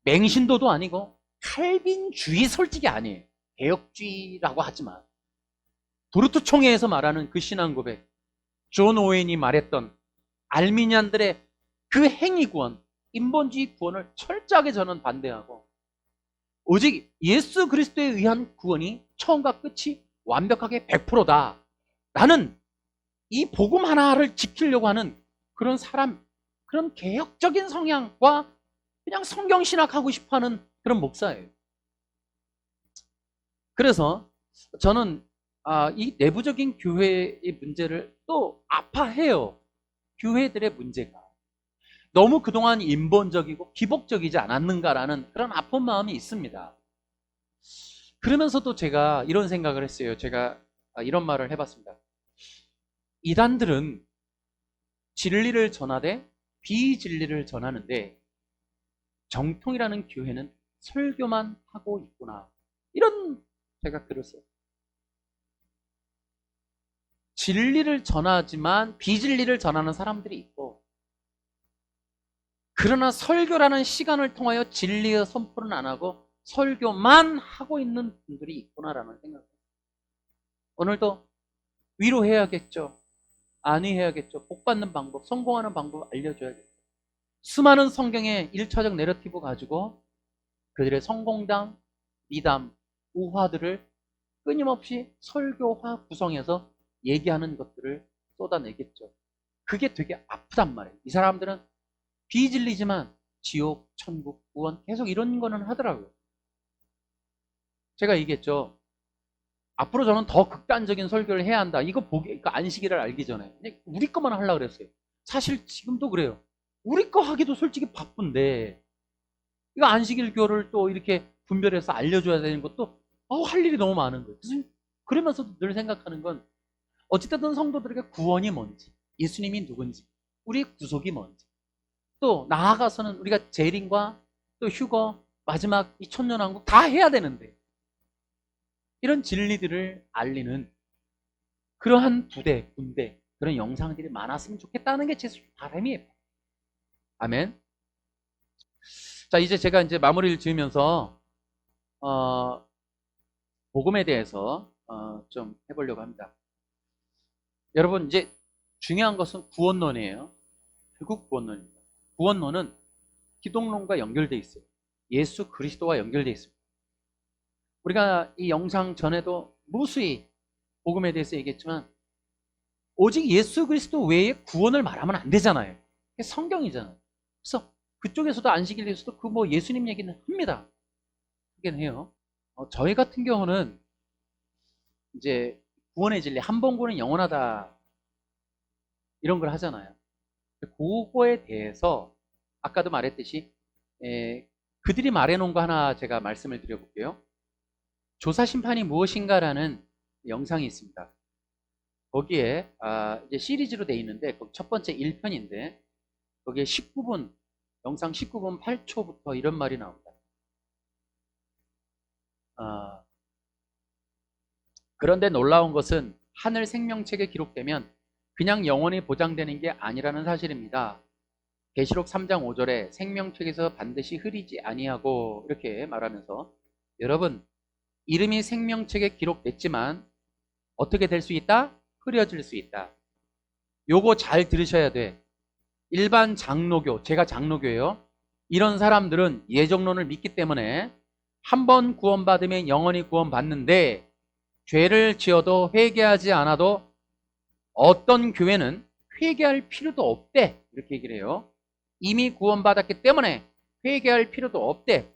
맹신도도 아니고 칼빈주의 솔직히 아니에요. 개혁주의라고 하지만 도르트 총회에서 말하는 그 신앙 고백, 존 오웬이 말했던 알미니안들의 그 행위 구원, 인본주의 구원을 철저하게 저는 반대하고 오직 예수 그리스도에 의한 구원이 처음과 끝이 완벽하게 100%다 라는 이 복음 하나를 지키려고 하는 그런 사람, 그런 개혁적인 성향과 그냥 성경 신학하고 싶어하는 그런 목사예요. 그래서 저는 이 내부적인 교회의 문제를 또 아파해요. 교회들의 문제가 너무 그동안 인본적이고 기복적이지 않았는가라는 그런 아픈 마음이 있습니다. 그러면서도 제가 이런 생각을 했어요. 제가 이런 말을 해봤습니다. 이단들은 진리를 전하되 비진리를 전하는데 정통이라는 교회는 설교만 하고 있구나. 이런 제가 글을 써요. 진리를 전하지만 비진리를 전하는 사람들이 있고 그러나 설교라는 시간을 통하여 진리의 선포는 안 하고 설교만 하고 있는 분들이 있구나라는 생각을 해요. 오늘도 위로해야겠죠. 안위해야겠죠. 복받는 방법, 성공하는 방법 알려줘야겠죠. 수많은 성경의 1차적 내러티브 가지고 그들의 성공담, 미담, 우화들을 끊임없이 설교화 구성해서 얘기하는 것들을 쏟아내겠죠. 그게 되게 아프단 말이에요. 이 사람들은 비진리지만 지옥, 천국, 구원 계속 이런 거는 하더라고요. 제가 얘기했죠. 앞으로 저는 더 극단적인 설교를 해야 한다. 이거 그러니까 안식일을 알기 전에 우리 것만 하려고 그랬어요. 사실 지금도 그래요. 우리 거 하기도 솔직히 바쁜데 이거 안식일교를 또 이렇게 분별해서 알려줘야 되는 것도 할 일이 너무 많은 거예요. 그러면서도 늘 생각하는 건 어찌됐든 성도들에게 구원이 뭔지, 예수님이 누군지, 우리 구속이 뭔지, 또 나아가서는 우리가 재림과 또 휴거, 마지막 이 천년왕국 다 해야 되는데 이런 진리들을 알리는 그러한 부대, 군대, 그런 영상들이 많았으면 좋겠다는 게 제 바람이에요. 아멘. 자, 이제 제가 이제 마무리를 지으면서 복음에 대해서 좀 해보려고 합니다. 여러분, 이제 중요한 것은 구원론이에요. 결국 구원론입니다. 구원론은 기독론과 연결되어 있어요. 예수 그리스도와 연결되어 있습니다. 우리가 이 영상 전에도 무수히 복음에 대해서 얘기했지만 오직 예수 그리스도 외에 구원을 말하면 안 되잖아요. 그게 성경이잖아요. 그래서 그쪽에서도 안식일에서도 그 뭐 예수님 얘기는 합니다. 하긴 해요. 저희 같은 경우는 이제 구원의 진리, 한 번 구원은 영원하다 이런 걸 하잖아요. 그거에 대해서 아까도 말했듯이 그들이 말해놓은 거 하나 제가 말씀을 드려볼게요. 조사심판이 무엇인가라는 영상이 있습니다. 거기에 이제 시리즈로 돼 있는데 첫 번째 1편인데 거기에 19분, 영상 19분 8초부터 이런 말이 나옵니다. 그런데 놀라운 것은 하늘 생명책에 기록되면 그냥 영원히 보장되는 게 아니라는 사실입니다. 계시록 3장 5절에 생명책에서 반드시 흐리지 아니하고 이렇게 말하면서 여러분 이름이 생명책에 기록됐지만 어떻게 될 수 있다? 흐려질 수 있다. 요거 잘 들으셔야 돼. 일반 장로교, 제가 장로교예요. 이런 사람들은 예정론을 믿기 때문에 한 번 구원받으면 영원히 구원받는데 죄를 지어도 회개하지 않아도 어떤 교회는 회개할 필요도 없대. 이렇게 얘기를 해요. 이미 구원받았기 때문에 회개할 필요도 없대.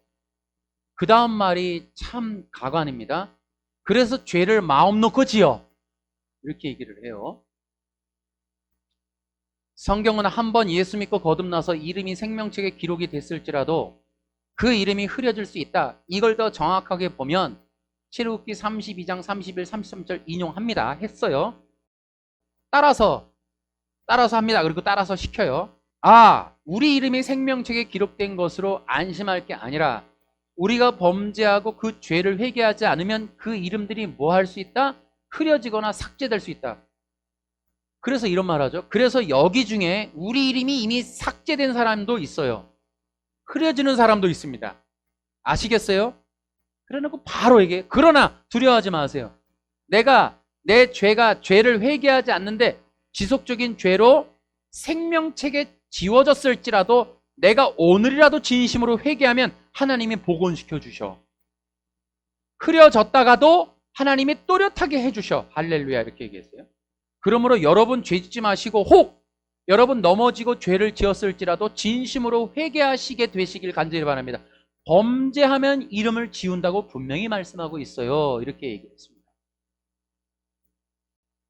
그 다음 말이 참 가관입니다. 그래서 죄를 마음 놓고 지어. 이렇게 얘기를 해요. 성경은 한 번 예수 믿고 거듭나서 이름이 생명책에 기록이 됐을지라도 그 이름이 흐려질 수 있다. 이걸 더 정확하게 보면 출애굽기 32장 31, 33절 인용합니다. 했어요. 따라서 합니다. 그리고 따라서 시켜요. 우리 이름이 생명책에 기록된 것으로 안심할 게 아니라 우리가 범죄하고 그 죄를 회개하지 않으면 그 이름들이 뭐 할 수 있다? 흐려지거나 삭제될 수 있다. 그래서 이런 말 하죠. 그래서 여기 중에 우리 이름이 이미 삭제된 사람도 있어요. 흐려지는 사람도 있습니다. 아시겠어요? 그래놓고 바로 얘기해. 그러나 두려워하지 마세요. 내가 내 죄를 회개하지 않는데 지속적인 죄로 생명책에 지워졌을지라도 내가 오늘이라도 진심으로 회개하면 하나님이 복원시켜 주셔. 흐려졌다가도 하나님이 또렷하게 해주셔. 할렐루야 이렇게 얘기했어요. 그러므로 여러분 죄 짓지 마시고 혹 여러분 넘어지고 죄를 지었을지라도 진심으로 회개하시게 되시길 간절히 바랍니다. 범죄하면 이름을 지운다고 분명히 말씀하고 있어요. 이렇게 얘기했습니다.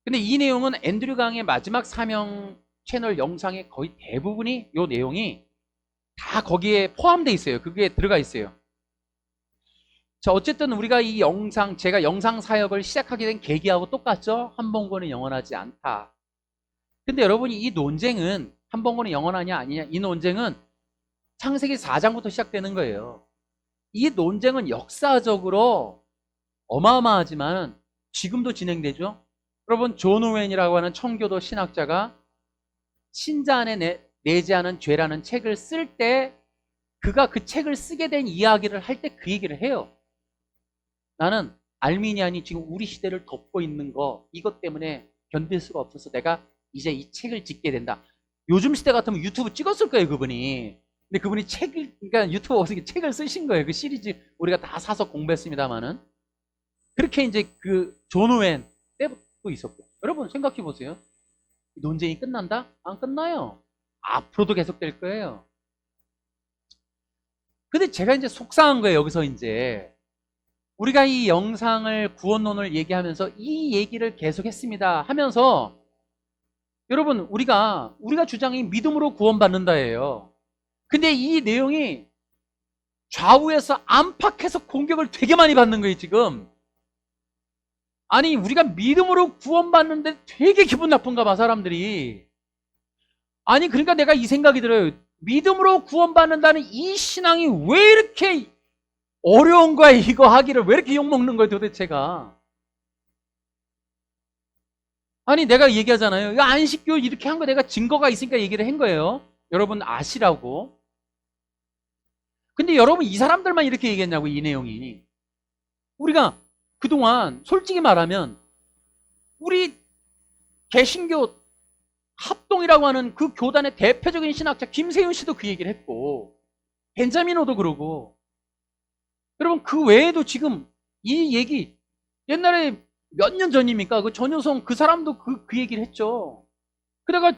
근데 이 내용은 앤드류 강의 마지막 사명 채널 영상의 거의 대부분이 이 내용이 다 거기에 포함되어 있어요. 그게 들어가 있어요. 자, 어쨌든 우리가 이 영상, 제가 영상 사역을 시작하게 된 계기하고 똑같죠? 한 번 구원은 영원하지 않다. 근데 여러분이 이 논쟁은 한 번 구원은 영원하냐 아니냐 이 논쟁은 창세기 4장부터 시작되는 거예요. 이 논쟁은 역사적으로 어마어마하지만 지금도 진행되죠. 여러분 존 오웬이라고 하는 청교도 신학자가 신자 안에 내재하는 죄라는 책을 쓸 때 그가 그 책을 쓰게 된 이야기를 할 때 그 얘기를 해요. 나는 알미니안이 지금 우리 시대를 덮고 있는 거 이것 때문에 견딜 수가 없어서 내가 이제 이 책을 짓게 된다. 요즘 시대 같으면 유튜브 찍었을 거예요 그분이. 근데 그분이 그러니까 유튜브 어떻게 책을 쓰신 거예요. 그 시리즈 우리가 다 사서 공부했습니다만은 그렇게 이제 그 존 오웬 때부터 있었고. 여러분 생각해 보세요. 논쟁이 끝난다? 안 끝나요. 앞으로도 계속될 거예요. 근데 제가 이제 속상한 거예요. 여기서 이제 우리가 이 영상을 구원론을 얘기하면서 이 얘기를 계속했습니다 하면서 여러분 우리가 주장이 믿음으로 구원받는다예요. 근데 이 내용이 좌우에서 안팎에서 공격을 되게 많이 받는 거예요 지금. 아니, 우리가 믿음으로 구원받는데 되게 기분 나쁜가 봐, 사람들이. 아니, 그러니까 내가 이 생각이 들어요. 믿음으로 구원받는다는 이 신앙이 왜 이렇게 어려운 거야, 이거 하기를. 왜 이렇게 욕먹는 거야, 도대체가. 아니, 내가 얘기하잖아요. 이거 안식교 이렇게 한 거 내가 증거가 있으니까 얘기를 한 거예요. 여러분 아시라고. 근데 여러분 이 사람들만 이렇게 얘기했냐고, 이 내용이. 우리가 그동안 솔직히 말하면 우리 개신교 합동이라고 하는 그 교단의 대표적인 신학자 김세윤 씨도 그 얘기를 했고, 벤자민호도 그러고, 여러분 그 외에도 지금 이 얘기 옛날에 몇 년 전입니까? 그 전효성 그 사람도 그 얘기를 했죠. 그다가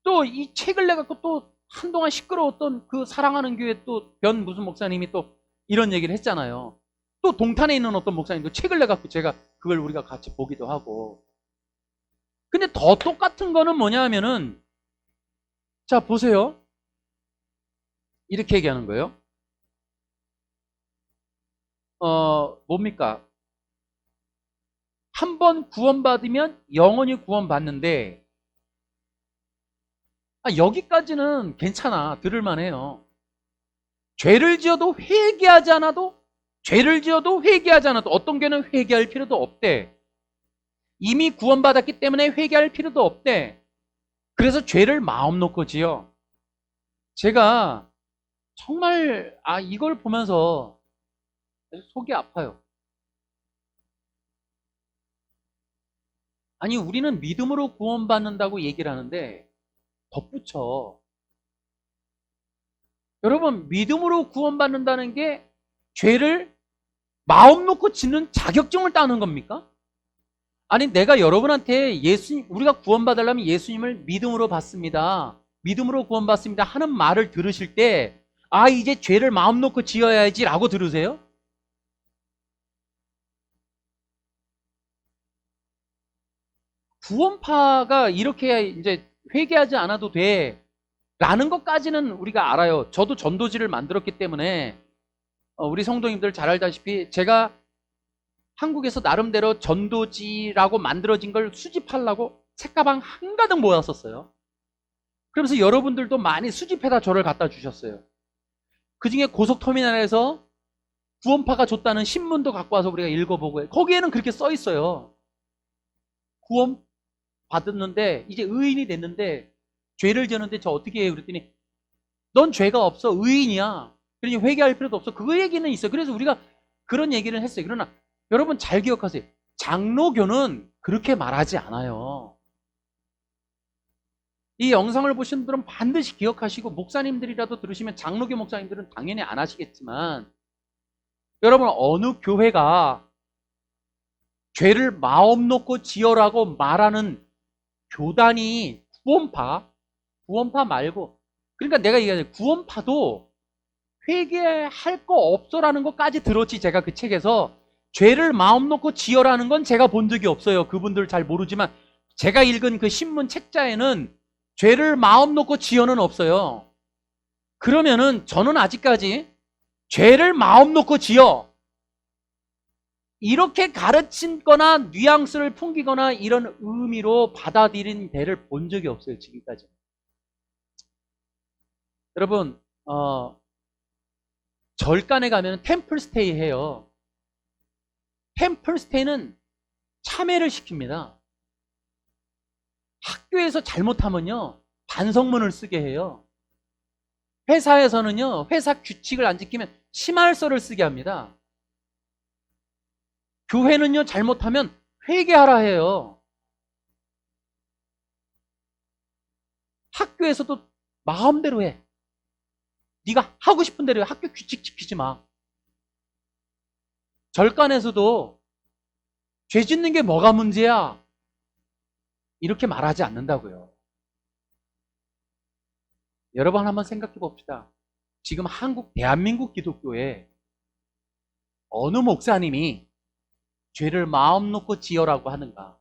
또 이 책을 내갖고 또 한동안 시끄러웠던 그 사랑하는 교회 또 변 무슨 목사님이 또 이런 얘기를 했잖아요. 또 동탄에 있는 어떤 목사님도 책을 내갖고 제가 그걸 우리가 같이 보기도 하고. 근데 더 똑같은 거는 뭐냐 하면은, 자 보세요. 이렇게 얘기하는 거예요. 뭡니까? 한 번 구원받으면 영원히 구원받는데, 여기까지는 괜찮아. 들을만해요. 죄를 지어도 회개하지 않아도, 어떤 교회는 회개할 필요도 없대. 이미 구원받았기 때문에 회개할 필요도 없대. 그래서 죄를 마음 놓고 지어. 제가 정말 이걸 보면서 속이 아파요. 아니, 우리는 믿음으로 구원받는다고 얘기를 하는데 덧붙여. 여러분, 믿음으로 구원받는다는 게 죄를 마음 놓고 짓는 자격증을 따는 겁니까? 아니, 내가 여러분한테 우리가 구원받으려면 예수님을 믿음으로 받습니다, 믿음으로 구원받습니다 하는 말을 들으실 때, 이제 죄를 마음 놓고 지어야지 라고 들으세요? 구원파가 이렇게 이제 회개하지 않아도 돼 라는 것까지는 우리가 알아요. 저도 전도지를 만들었기 때문에 우리 성도님들 잘 알다시피 제가 한국에서 나름대로 전도지라고 만들어진 걸 수집하려고 책가방 한가득 모았었어요. 그러면서 여러분들도 많이 수집해다 저를 갖다 주셨어요. 그 중에 고속터미널에서 구원파가 줬다는 신문도 갖고 와서 우리가 읽어보고, 거기에는 그렇게 써 있어요. 구원 받았는데 이제 의인이 됐는데 죄를 지었는데 저 어떻게 해요? 그랬더니 넌 죄가 없어, 의인이야, 그러니 회개할 필요도 없어. 그 얘기는 있어요. 그래서 우리가 그런 얘기를 했어요. 그러나 여러분 잘 기억하세요. 장로교는 그렇게 말하지 않아요. 이 영상을 보신 분들은 반드시 기억하시고, 목사님들이라도 들으시면, 장로교 목사님들은 당연히 안 하시겠지만, 여러분 어느 교회가 죄를 마음 놓고 지어라고 말하는 교단이 구원파 말고, 그러니까 내가 얘기하잖아요. 구원파도 회개할 거 없어라는 것까지 들었지, 제가 그 책에서 죄를 마음 놓고 지어라는 건 제가 본 적이 없어요. 그분들 잘 모르지만 제가 읽은 그 신문 책자에는 죄를 마음 놓고 지어는 없어요. 그러면은 저는 아직까지 죄를 마음 놓고 지어 이렇게 가르친 거나 뉘앙스를 풍기거나 이런 의미로 받아들인 데를 본 적이 없어요, 지금까지. 여러분, 절간에 가면 템플스테이 해요. 템플스테이는 참회를 시킵니다. 학교에서 잘못하면요, 반성문을 쓰게 해요. 회사에서는요, 회사 규칙을 안 지키면 심할서를 쓰게 합니다. 교회는요, 잘못하면 회개하라 해요. 학교에서도 마음대로 해. 네가 하고 싶은 대로 해. 학교 규칙 지키지 마. 절간에서도 죄 짓는 게 뭐가 문제야? 이렇게 말하지 않는다고요. 여러분 한번 생각해 봅시다. 지금 대한민국 기독교에 어느 목사님이 죄를 마음 놓고 지어라고 하는가?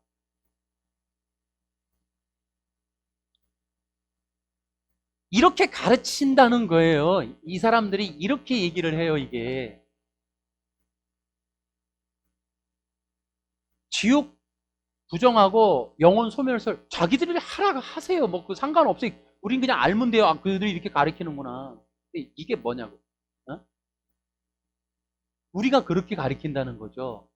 이렇게 가르친다는 거예요. 이 사람들이 이렇게 얘기를 해요, 이게. 지옥 부정하고 영혼 소멸설 자기들이 하라 하세요. 뭐 그 상관없어요. 우린 그냥 알면 돼요. 아, 그들이 이렇게 가르치는구나. 근데 이게 뭐냐고. 어? 우리가 그렇게 가르친다는 거죠.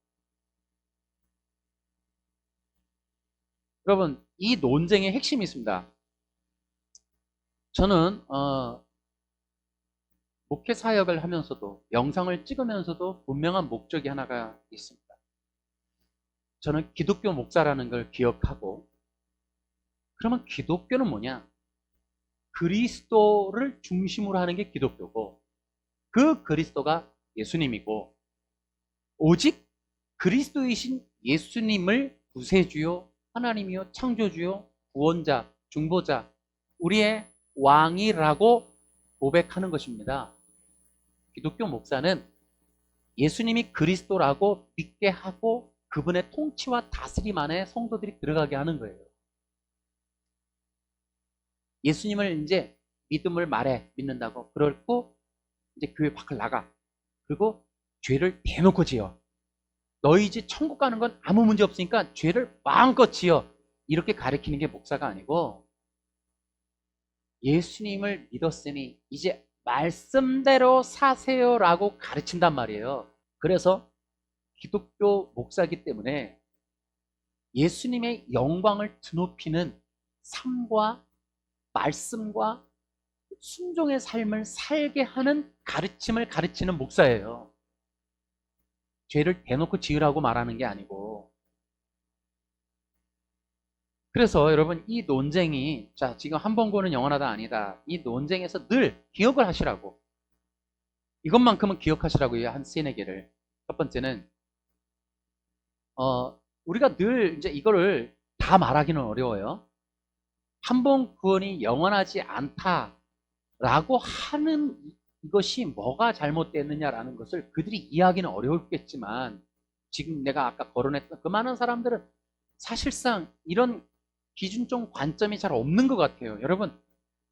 여러분, 이 논쟁의 핵심이 있습니다. 저는 목회 사역을 하면서도 영상을 찍으면서도 분명한 목적이 하나가 있습니다. 저는 기독교 목사라는 걸 기억하고, 그러면 기독교는 뭐냐? 그리스도를 중심으로 하는 게 기독교고, 그 그리스도가 예수님이고, 오직 그리스도이신 예수님을 구세주요, 하나님이요, 창조주요, 구원자, 중보자, 우리의 왕이라고 고백하는 것입니다. 기독교 목사는 예수님이 그리스도라고 믿게 하고 그분의 통치와 다스림 안에 성도들이 들어가게 하는 거예요. 예수님을 이제 믿음을 말해 믿는다고 그렇고 이제 교회 밖을 나가. 그리고 죄를 대놓고 지어. 너희 이제 천국 가는 건 아무 문제 없으니까 죄를 마음껏 지어. 이렇게 가르치는 게 목사가 아니고, 예수님을 믿었으니 이제 말씀대로 사세요라고 가르친단 말이에요. 그래서 기독교 목사이기 때문에 예수님의 영광을 드높이는 삶과 말씀과 순종의 삶을 살게 하는 가르침을 가르치는 목사예요. 죄를 대놓고 지으라고 말하는 게 아니고. 그래서 여러분, 이 논쟁이, 자, 지금 한 번 구원은 영원하다 아니다, 이 논쟁에서 늘 기억을 하시라고, 이것만큼은 기억하시라고 한 세네 개를. 첫 번째는 우리가 늘 이제 이거를 다 말하기는 어려워요. 한 번 구원이 영원하지 않다라고 하는 이것이 뭐가 잘못됐느냐라는 것을 그들이 이해하기는 어려웠겠지만, 지금 내가 아까 거론했던 그 많은 사람들은 사실상 이런 기준적 관점이 잘 없는 것 같아요.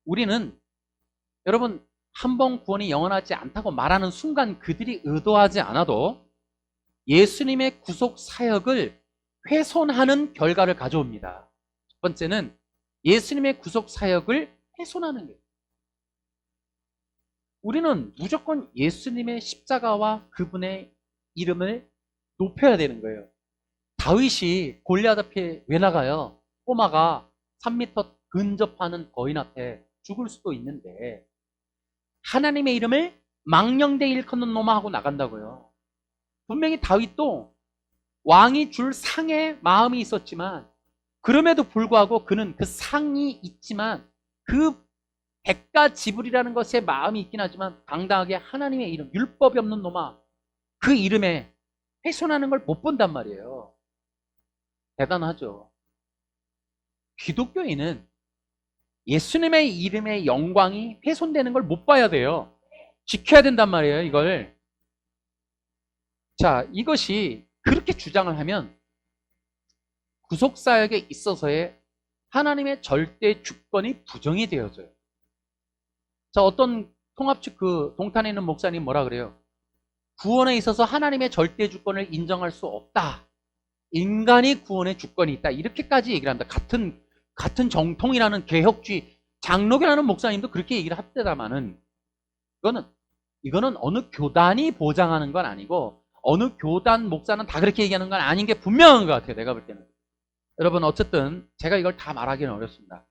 우리는 여러분, 한 번 구원이 영원하지 않다고 말하는 순간 그들이 의도하지 않아도 예수님의 구속 사역을 훼손하는 결과를 가져옵니다. 첫 번째는 예수님의 구속 사역을 훼손하는 거예요. 우리는 무조건 예수님의 십자가와 그분의 이름을 높여야 되는 거예요. 다윗이 골리앗 앞에 왜 나가요? 꼬마가 3m 근접하는 거인 앞에 죽을 수도 있는데 하나님의 이름을 망령되이 일컫는 놈아 하고 나간다고요. 분명히 다윗도 왕이 줄 상에 마음이 있었지만, 그럼에도 불구하고 그는 그 상이 있지만 그 대가 지불이라는 것에 마음이 있긴 하지만 당당하게 하나님의 이름, 율법이 없는 놈아, 그 이름에 훼손하는 걸 못 본단 말이에요. 대단하죠. 기독교인은 예수님의 이름의 영광이 훼손되는 걸 못 봐야 돼요. 지켜야 된단 말이에요, 이걸. 자, 이것이 그렇게 주장을 하면 구속사역에 있어서의 하나님의 절대 주권이 부정이 되어져요. 자, 어떤 통합 측 동탄에 있는 목사님 뭐라 그래요? 구원에 있어서 하나님의 절대 주권을 인정할 수 없다. 인간이 구원의 주권이 있다. 이렇게까지 얘기를 합니다. 같은 정통이라는 개혁주의 장로교라는 목사님도 그렇게 얘기를 합니다만은, 이거는 어느 교단이 보장하는 건 아니고 어느 교단 목사는 다 그렇게 얘기하는 건 아닌 게 분명한 것 같아요. 내가 볼 때는. 여러분, 어쨌든 제가 이걸 다 말하기는 어렵습니다.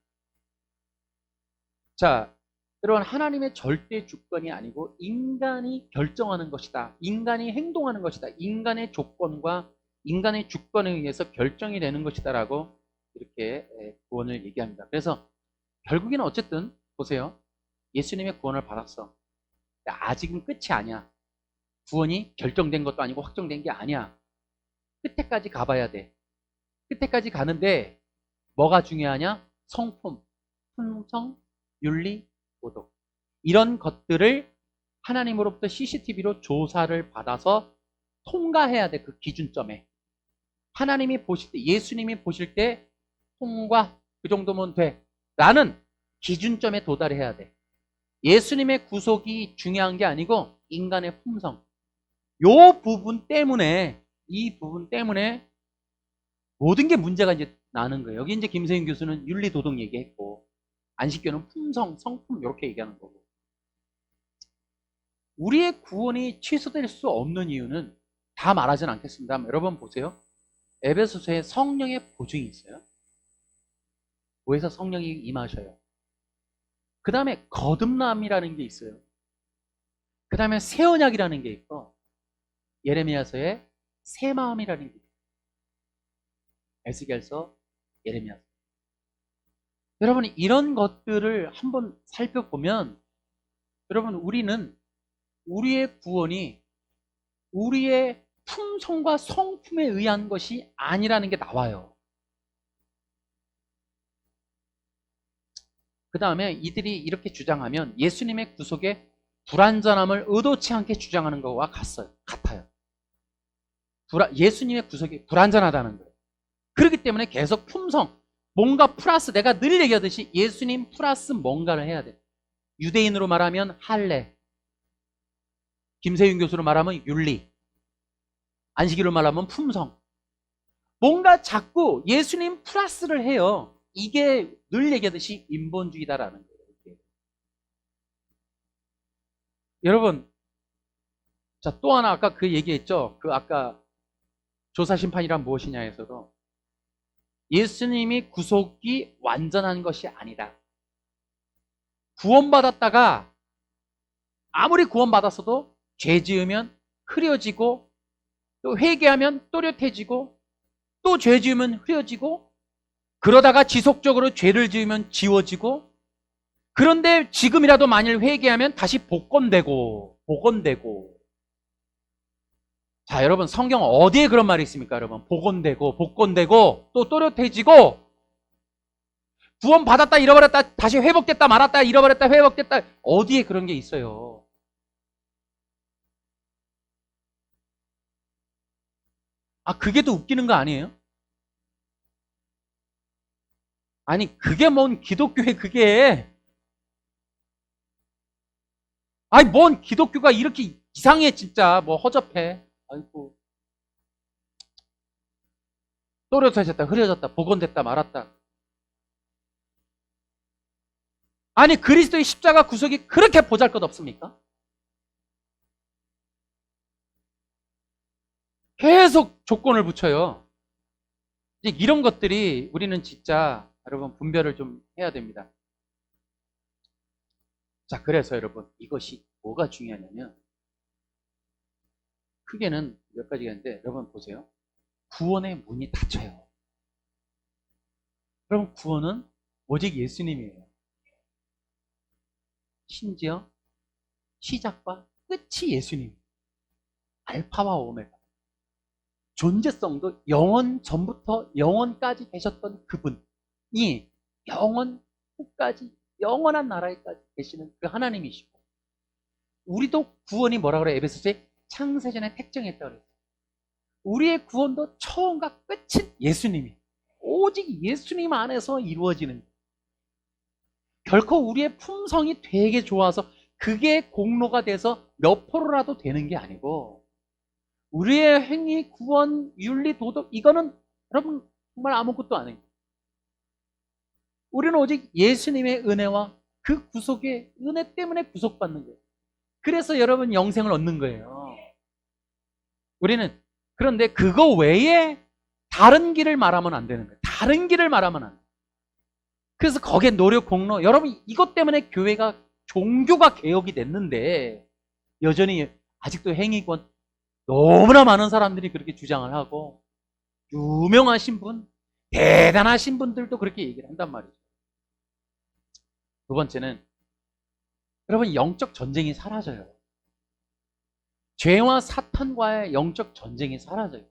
자, 여러분, 하나님의 절대 주권이 아니고 인간이 결정하는 것이다. 인간이 행동하는 것이다. 인간의 조건과 인간의 주권에 의해서 결정이 되는 것이다 라고 이렇게 구원을 얘기합니다. 그래서 결국에는 어쨌든 보세요. 예수님의 구원을 받았어. 아직은 끝이 아니야. 구원이 결정된 것도 아니고 확정된 게 아니야. 끝에까지 가봐야 돼. 끝에까지 가는데 뭐가 중요하냐? 성품, 품성, 윤리, 도덕. 이런 것들을 하나님으로부터 CCTV로 조사를 받아서 통과해야 돼. 그 기준점에. 하나님이 보실 때, 예수님이 보실 때 통과, 그 정도면 돼 라는 기준점에 도달해야 돼. 예수님의 구속이 중요한 게 아니고 인간의 품성. 이 부분 때문에 모든 게 문제가 이제 나는 거예요. 여기 이제 김세윤 교수는 윤리 도덕 얘기했고, 안식교는 품성, 성품 이렇게 얘기하는 거고. 우리의 구원이 취소될 수 없는 이유는 다 말하진 않겠습니다. 여러분 보세요. 에베소서에 성령의 보증이 있어요. 뭐에서 성령이 임하셔요. 그 다음에 거듭남이라는 게 있어요. 그 다음에 새 언약이라는 게 있고, 예레미야서에 새 마음이라는 게 있어요. 에스겔서, 예레미야서. 여러분 이런 것들을 한번 살펴보면, 여러분 우리는 우리의 구원이 우리의 품성과 성품에 의한 것이 아니라는 게 나와요. 그 다음에 이들이 이렇게 주장하면 예수님의 구속에 불완전함을 의도치 않게 주장하는 것과 같아요. 예수님의 구속이 불완전하다는 거예요. 그렇기 때문에 계속 품성, 뭔가 플러스, 내가 늘 얘기하듯이 예수님 플러스 뭔가를 해야 돼. 유대인으로 말하면 할례, 김세윤 교수로 말하면 윤리, 안식일로 말하면 품성. 뭔가 자꾸 예수님 플러스를 해요. 이게 늘 얘기하듯이 인본주의다라는 거예요. 여러분, 자, 또 하나 아까 그 얘기했죠. 그 아까 조사심판이란 무엇이냐에서도 예수님이 구속이 완전한 것이 아니다. 구원받았다가 아무리 구원받았어도 죄 지으면 흐려지고, 또 회개하면 또렷해지고, 또 죄 지으면 흐려지고, 그러다가 지속적으로 죄를 지으면 지워지고, 그런데 지금이라도 만일 회개하면 다시 복권되고. 자, 여러분 성경 어디에 그런 말이 있습니까? 여러분 복권되고 또 또렷해지고, 구원 받았다 잃어버렸다 다시 회복됐다 말았다 잃어버렸다 회복됐다, 어디에 그런 게 있어요? 아, 그게 더 웃기는 거 아니에요? 아니 그게 뭔 기독교에 그게. 아니 뭔 기독교가 이렇게 이상해 진짜. 뭐 허접해. 아이고, 또렷해졌다 흐려졌다 복원됐다 말았다. 아니 그리스도의 십자가 구속이 그렇게 보잘것없습니까? 계속 조건을 붙여요. 이제 이런 것들이 우리는 진짜 여러분 분별을 좀 해야 됩니다. 자, 그래서 여러분 이것이 뭐가 중요하냐면, 크게는 몇 가지가 있는데, 여러분 보세요. 구원의 문이 닫혀요. 여러분 구원은 오직 예수님이에요. 심지어 시작과 끝이 예수님. 알파와 오메가. 존재성도 영원 전부터 영원까지 계셨던 그분이 영원 후까지 영원한 나라에까지 계시는 그 하나님이시고, 우리도 구원이 뭐라 그래요? 에베소서에 창세전에 택정했다고 그랬어요. 우리의 구원도 처음과 끝은 예수님이, 오직 예수님 안에서 이루어지는 거예요. 결코 우리의 품성이 되게 좋아서 그게 공로가 돼서 몇 프로라도 되는 게 아니고, 우리의 행위, 구원, 윤리, 도덕, 이거는 여러분 정말 아무것도 아니에요. 우리는 오직 예수님의 은혜와 그 구속의 은혜 때문에 구속받는 거예요. 그래서 여러분 영생을 얻는 거예요. 우리는. 그런데 그거 외에 다른 길을 말하면 안 되는 거예요. 다른 길을 말하면 안 돼요. 그래서 거기에 노력, 공로, 여러분 이것 때문에 교회가, 종교가 개혁이 됐는데 여전히 아직도 행위권 너무나 많은 사람들이 그렇게 주장을 하고, 유명하신 분, 대단하신 분들도 그렇게 얘기를 한단 말이죠. 두 번째는 여러분 영적 전쟁이 사라져요. 죄와 사탄과의 영적 전쟁이 사라져요.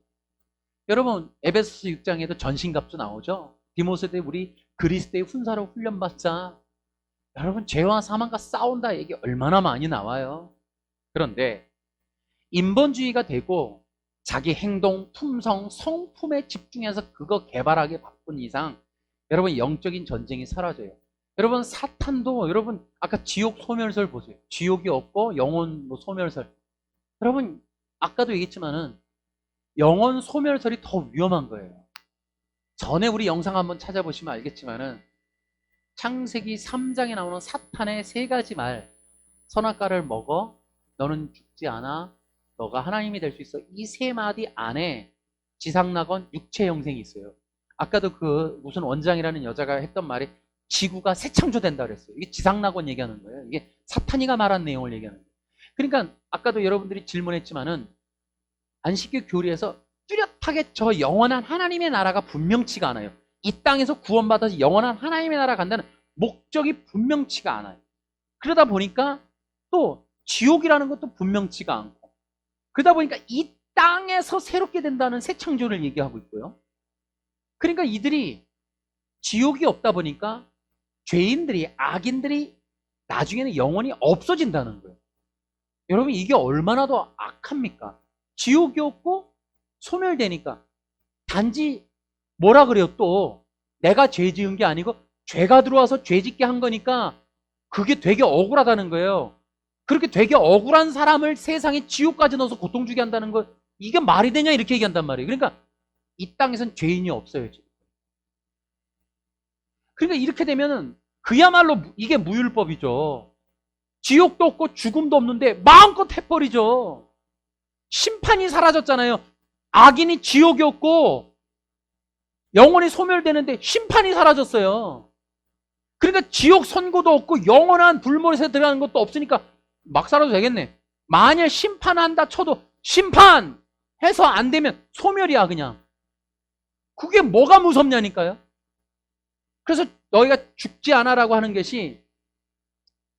여러분 에베소서 6장에도 전신갑주 나오죠. 디모데때 우리 그리스도의 훈사로 훈련받자. 여러분 죄와 사망과 싸운다 얘기 얼마나 많이 나와요. 그런데 인본주의가 되고 자기 행동, 품성, 성품에 집중해서 그거 개발하게 바쁜 이상 여러분 영적인 전쟁이 사라져요. 여러분 사탄도, 여러분 아까 지옥 소멸설 보세요. 지옥이 없고 영혼 뭐 소멸설. 여러분 아까도 얘기했지만은 영혼 소멸설이 더 위험한 거예요. 전에 우리 영상 한번 찾아보시면 알겠지만은 창세기 3장에 나오는 사탄의 세 가지 말, 선악과를 먹어 너는 죽지 않아, 너가 하나님이 될 수 있어, 이 세 마디 안에 지상낙원 육체 형생이 있어요. 아까도 그 무슨 원장이라는 여자가 했던 말이 지구가 새 창조된다 그랬어요. 이게 지상낙원 얘기하는 거예요. 이게 사탄이가 말한 내용을 얘기하는 거예요. 그러니까 아까도 여러분들이 질문했지만은 안식교 교리에서 뚜렷하게 저 영원한 하나님의 나라가 분명치가 않아요. 이 땅에서 구원받아서 영원한 하나님의 나라 간다는 목적이 분명치가 않아요. 그러다 보니까 또 지옥이라는 것도 분명치가 않고, 그러다 보니까 이 땅에서 새롭게 된다는 새 창조를 얘기하고 있고요. 그러니까 이들이 지옥이 없다 보니까 죄인들이, 악인들이 나중에는 영원히 없어진다는 거예요. 여러분, 이게 얼마나 더 악합니까? 지옥이 없고 소멸되니까. 단지 뭐라 그래요? 또 내가 죄 지은 게 아니고 죄가 들어와서 죄 짓게 한 거니까 그게 되게 억울하다는 거예요. 그렇게 되게 억울한 사람을 세상에 지옥까지 넣어서 고통 주게 한다는 거, 이게 말이 되냐 이렇게 얘기한단 말이에요. 그러니까 이 땅에선 죄인이 없어요 지금. 그러니까 이렇게 되면은 그야말로 이게 무율법이죠. 지옥도 없고 죽음도 없는데 마음껏 해버리죠. 심판이 사라졌잖아요. 악인이 지옥이 없고 영원히 소멸되는데 심판이 사라졌어요. 그러니까 지옥 선고도 없고 영원한 불못에 들어가는 것도 없으니까 막 살아도 되겠네. 만약 심판한다 쳐도 심판해서 안 되면 소멸이야 그냥. 그게 뭐가 무섭냐니까요. 그래서 너희가 죽지 않아라고 하는 것이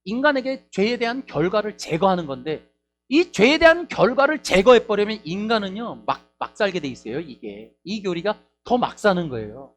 인간에게 죄에 대한 결과를 제거하는 건데, 이 죄에 대한 결과를 제거해버리면 인간은요 막 살게 돼 있어요. 이 교리가 더 막 사는 거예요.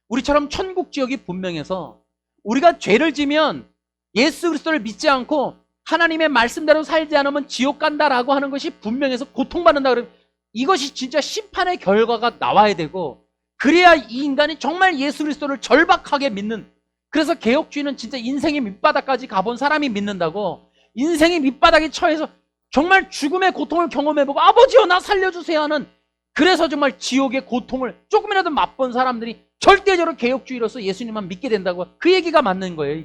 우리처럼 천국 지역이 분명해서 우리가 죄를 지면 예수 그리스도를 믿지 않고 하나님의 말씀대로 살지 않으면 지옥 간다라고 하는 것이 분명해서 고통받는다 그러면 이것이 진짜 심판의 결과가 나와야 되고, 그래야 이 인간이 정말 예수 그리스도를 절박하게 믿는, 그래서 개혁주의는 진짜 인생의 밑바닥까지 가본 사람이 믿는다고, 인생의 밑바닥에 처해서 정말 죽음의 고통을 경험해보고 아버지여 나 살려주세요 하는, 그래서 정말 지옥의 고통을 조금이라도 맛본 사람들이 절대적으로 개혁주의로서 예수님만 믿게 된다고, 그 얘기가 맞는 거예요.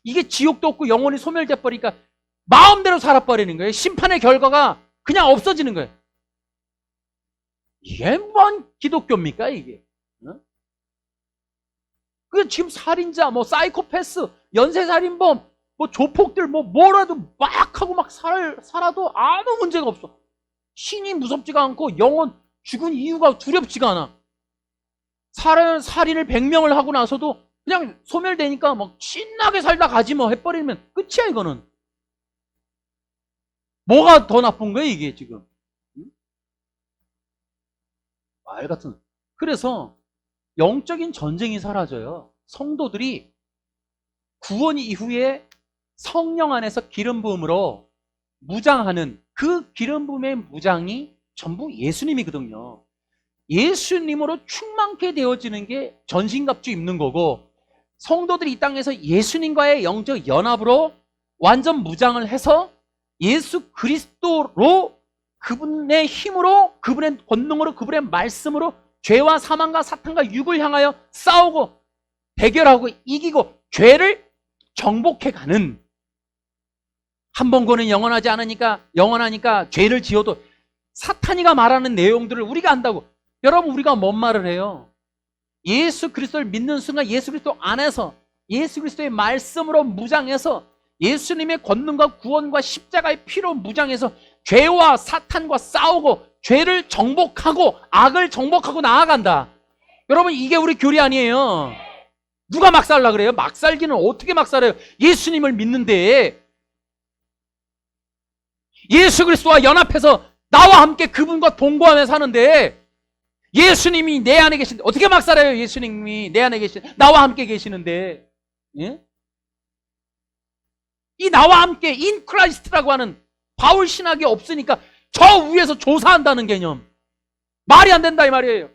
이게 지옥도 없고 영원히 소멸돼 버리니까 마음대로 살아버리는 거예요. 심판의 결과가 그냥 없어지는 거예요. 이게 뭔 기독교입니까 이게? 그 지금 살인자, 뭐 사이코패스, 연쇄살인범, 뭐 조폭들, 뭐라도 막 하고 막 살아도 아무 문제가 없어. 신이 무섭지가 않고 영원 죽은 이유가 두렵지가 않아. 살인을 100명을 하고 나서도 그냥 소멸되니까 막 신나게 살다 가지 뭐 해버리면 끝이야 이거는. 뭐가 더 나쁜 거야 이게 지금? 말 같은. 그래서 영적인 전쟁이 사라져요. 성도들이 구원 이후에 성령 안에서 기름 부음으로 무장하는 그 기름 부음의 무장이 전부 예수님이거든요. 예수님으로 충만케 되어지는 게 전신갑주 입는 거고, 성도들이 이 땅에서 예수님과의 영적 연합으로 완전 무장을 해서 예수 그리스도로, 그분의 힘으로, 그분의 권능으로, 그분의 말씀으로 죄와 사망과 사탄과 육을 향하여 싸우고 대결하고 이기고 죄를 정복해가는, 한 번 구원은 영원하니까 죄를 지어도 사탄이가 말하는 내용들을 우리가 안다고. 여러분, 우리가 뭔 말을 해요? 예수 그리스도를 믿는 순간 예수 그리스도 안에서 예수 그리스도의 말씀으로 무장해서 예수님의 권능과 구원과 십자가의 피로 무장해서 죄와 사탄과 싸우고 죄를 정복하고 악을 정복하고 나아간다. 여러분, 이게 우리 교리 아니에요. 누가 막 살라 그래요? 막 살기는 어떻게 막 살아요? 예수님을 믿는데, 예수 그리스도와 연합해서 나와 함께 그분과 동거하며 사는데, 예수님이 내 안에 계신데 어떻게 막 살아요? 예수님이 내 안에 나와 함께 계시는데, 예? 이 나와 함께 인 크라이스트라고 하는 바울 신학이 없으니까 저 위에서 조사한다는 개념, 말이 안 된다 이 말이에요.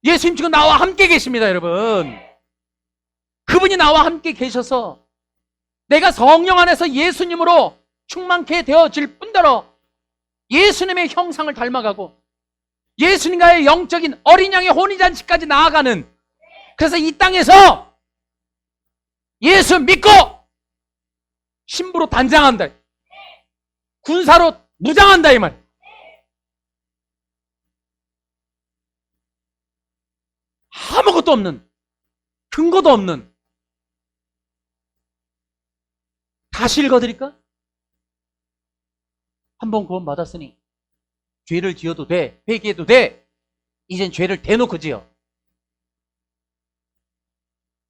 예수님 지금 나와 함께 계십니다, 여러분. 그분이 나와 함께 계셔서 내가 성령 안에서 예수님으로 충만케 되어질 뿐더러 예수님의 형상을 닮아가고 예수님과의 영적인 어린 양의 혼인잔치까지 나아가는, 그래서 이 땅에서 예수 믿고 신부로 단장한다, 군사로 무장한다, 이 말. 아무것도 없는, 근거도 없는. 다시 읽어드릴까? 한번 구원 받았으니 죄를 지어도 돼, 회개해도 돼. 이젠 죄를 대놓고 지어.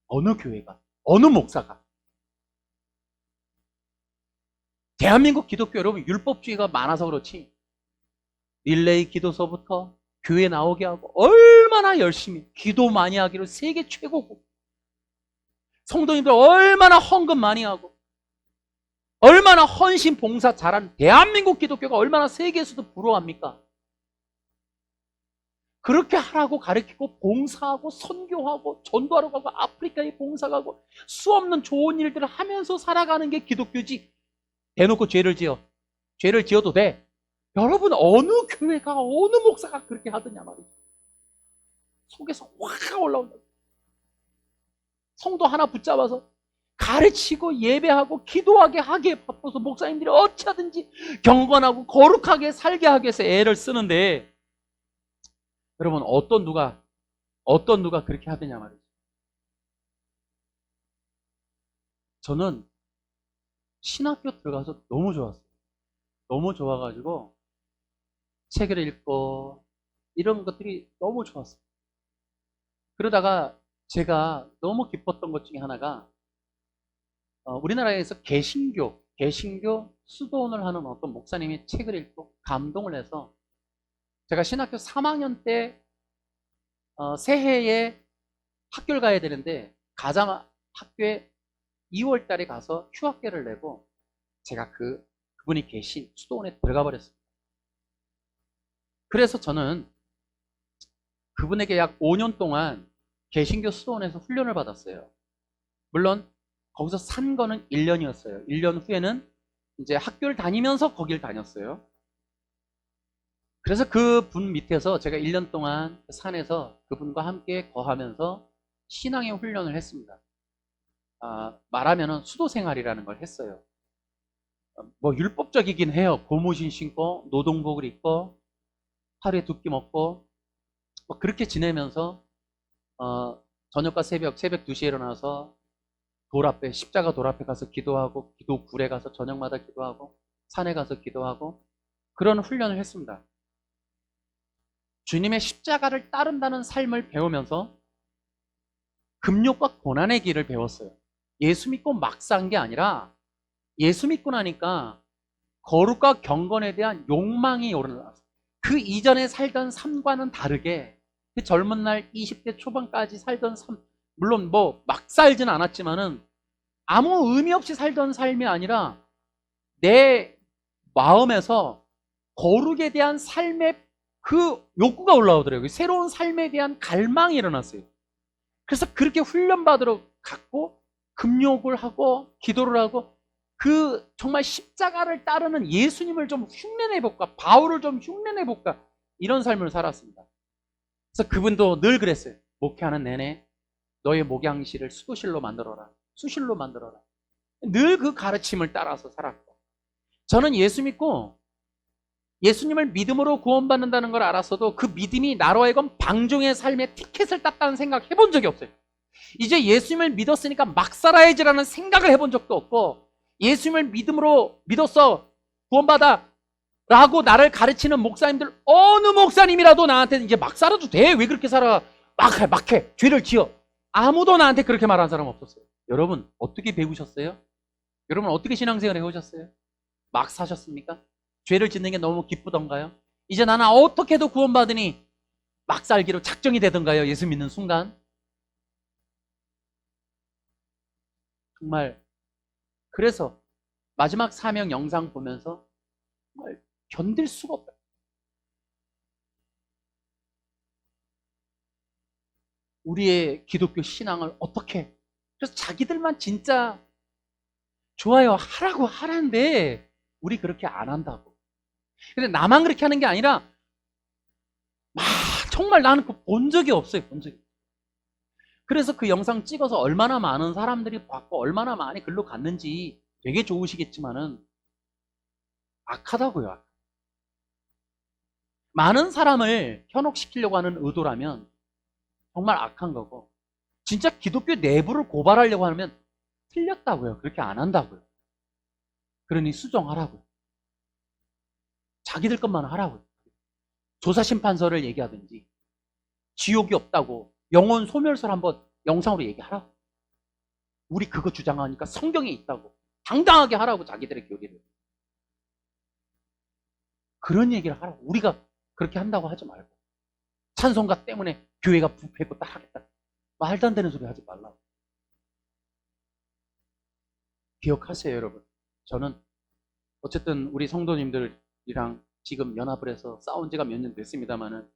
어느 교회가, 어느 목사가, 대한민국 기독교 여러분 율법주의가 많아서 그렇지 릴레이 기도서부터 교회 나오게 하고 얼마나 열심히 기도 많이 하기로 세계 최고고, 성도님들 얼마나 헌금 많이 하고 얼마나 헌신 봉사 잘한 대한민국 기독교가 얼마나 세계에서도 부러워합니까? 그렇게 하라고 가르치고 봉사하고 선교하고 전도하러 가고 아프리카에 봉사 가고 수없는 좋은 일들을 하면서 살아가는 게 기독교지, 대놓고 죄를 지어. 죄를 지어도 돼. 여러분 어느 교회가 어느 목사가 그렇게 하더냐 말이죠. 속에서 확 올라온다. 성도 하나 붙잡아서 가르치고 예배하고 기도하게 하기에 바빠서 목사님들이 어찌하든지 경건하고 거룩하게 살게 하기 위해서 애를 쓰는데, 여러분 어떤 누가 그렇게 하더냐 말이죠. 저는 신학교 들어가서 너무 좋았어요. 너무 좋아가지고 책을 읽고 이런 것들이 너무 좋았어요. 그러다가 제가 너무 기뻤던 것 중에 하나가 우리나라에서 개신교 수도원을 하는 어떤 목사님이 책을 읽고 감동을 해서, 제가 신학교 3학년 때 새해에 학교를 가야 되는데 가장 학교에 2월 달에 가서 휴학계를 내고 제가 그분이 계신 수도원에 들어가 버렸습니다. 그래서 저는 그분에게 약 5년 동안 개신교 수도원에서 훈련을 받았어요. 물론 거기서 산 거는 1년이었어요. 1년 후에는 이제 학교를 다니면서 거길 다녔어요. 그래서 그분 밑에서 제가 1년 동안 산에서 그분과 함께 거하면서 신앙의 훈련을 했습니다. 말하면은 수도 생활이라는 걸 했어요. 뭐 율법적이긴 해요. 고무신 신고 노동복을 입고 하루에 2끼 먹고 뭐 그렇게 지내면서 저녁과 새벽 2시에 일어나서 십자가 돌 앞에 가서 기도하고, 기도굴에 가서 저녁마다 기도하고, 산에 가서 기도하고, 그런 훈련을 했습니다. 주님의 십자가를 따른다는 삶을 배우면서 금욕과 고난의 길을 배웠어요. 예수 믿고 막 산 게 아니라 예수 믿고 나니까 거룩과 경건에 대한 욕망이 오르났어요. 그 이전에 살던 삶과는 다르게 그 젊은 날 20대 초반까지 살던 삶, 물론 뭐 막 살진 않았지만은 아무 의미 없이 살던 삶이 아니라 내 마음에서 거룩에 대한 삶의 그 욕구가 올라오더라고요. 새로운 삶에 대한 갈망이 일어났어요. 그래서 그렇게 훈련받으러 갔고 금욕을 하고 기도를 하고 정말 십자가를 따르는 예수님을 좀 흉내내볼까, 바울을 좀 흉내내볼까, 이런 삶을 살았습니다. 그래서 그분도 늘 그랬어요. 목회하는 내내 너의 목양실을 수도실로 만들어라, 수실로 만들어라. 늘 그 가르침을 따라서 살았고, 저는 예수 믿고 예수님을 믿음으로 구원받는다는 걸 알았어도 그 믿음이 나로 하여금 방종의 삶의 티켓을 땄다는 생각 해본 적이 없어요. 이제 예수님을 믿었으니까 막 살아야지라는 생각을 해본 적도 없고, 예수님을 믿어서 구원받아 라고 나를 가르치는 목사님들 어느 목사님이라도 나한테 이제 막 살아도 돼, 왜 그렇게 살아, 막해 죄를 지어, 아무도 나한테 그렇게 말한 사람 없었어요. 여러분 어떻게 배우셨어요? 여러분 어떻게 신앙생활 해오셨어요? 막 사셨습니까? 죄를 짓는 게 너무 기쁘던가요? 이제 나는 어떻게 해도 구원받으니 막 살기로 작정이 되던가요? 예수 믿는 순간? 정말 그래서 마지막 사명 영상 보면서 정말 견딜 수가 없다. 우리의 기독교 신앙을 어떻게, 그래서 자기들만 진짜 좋아요 하라고 하는데 우리 그렇게 안 한다고. 근데 나만 그렇게 하는 게 아니라 정말 나는 그 본 적이 없어요. 본 적이. 그래서 그 영상 찍어서 얼마나 많은 사람들이 봤고 얼마나 많이 글로 갔는지 되게 좋으시겠지만은 악하다고요. 많은 사람을 현혹시키려고 하는 의도라면 정말 악한 거고, 진짜 기독교 내부를 고발하려고 하면 틀렸다고요. 그렇게 안 한다고요. 그러니 수정하라고요. 자기들 것만 하라고요. 조사심판서를 얘기하든지, 지옥이 없다고 영혼 소멸설 한번 영상으로 얘기하라고. 우리 그거 주장하니까 성경에 있다고 당당하게 하라고, 자기들의 교리를. 그런 얘기를 하라고. 우리가 그렇게 한다고 하지 말고, 찬송가 때문에 교회가 부패고 딱 하겠다, 말도 안 되는 소리 하지 말라고. 기억하세요, 여러분. 저는 어쨌든 우리 성도님들이랑 지금 연합을 해서 싸운 지가 몇 년 됐습니다만은,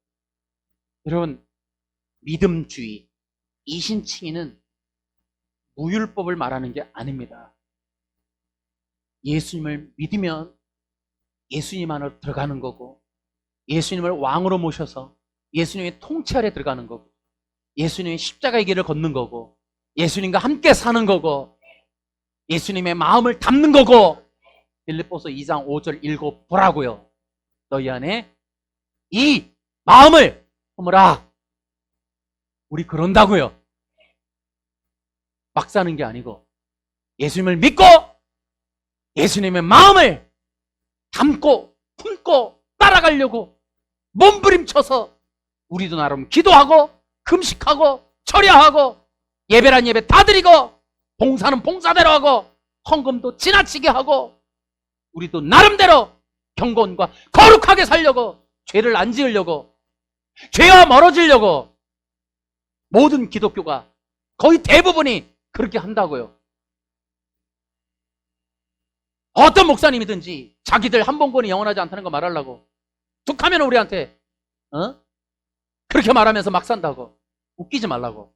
여러분, 믿음주의, 이신칭의는 무율법을 말하는 게 아닙니다. 예수님을 믿으면 예수님 안으로 들어가는 거고, 예수님을 왕으로 모셔서 예수님의 통치 아래 들어가는 거고, 예수님의 십자가의 길을 걷는 거고, 예수님과 함께 사는 거고, 예수님의 마음을 담는 거고. 빌립보서 2장 5절 읽어보라고요. 너희 안에 이 마음을 품으라. 우리 그런다고요. 막 사는 게 아니고 예수님을 믿고 예수님의 마음을 담고 품고 따라가려고 몸부림쳐서 우리도 나름 기도하고 금식하고 철야하고 예배란 예배 다 드리고 봉사는 봉사대로 하고 헌금도 지나치게 하고 우리도 나름대로 경건과 거룩하게 살려고, 죄를 안 지으려고, 죄와 멀어지려고 모든 기독교가 거의 대부분이 그렇게 한다고요. 어떤 목사님이든지 자기들 한 번권이 영원하지 않다는 거 말하려고 툭하면 우리한테 그렇게 말하면서 막 산다고. 웃기지 말라고.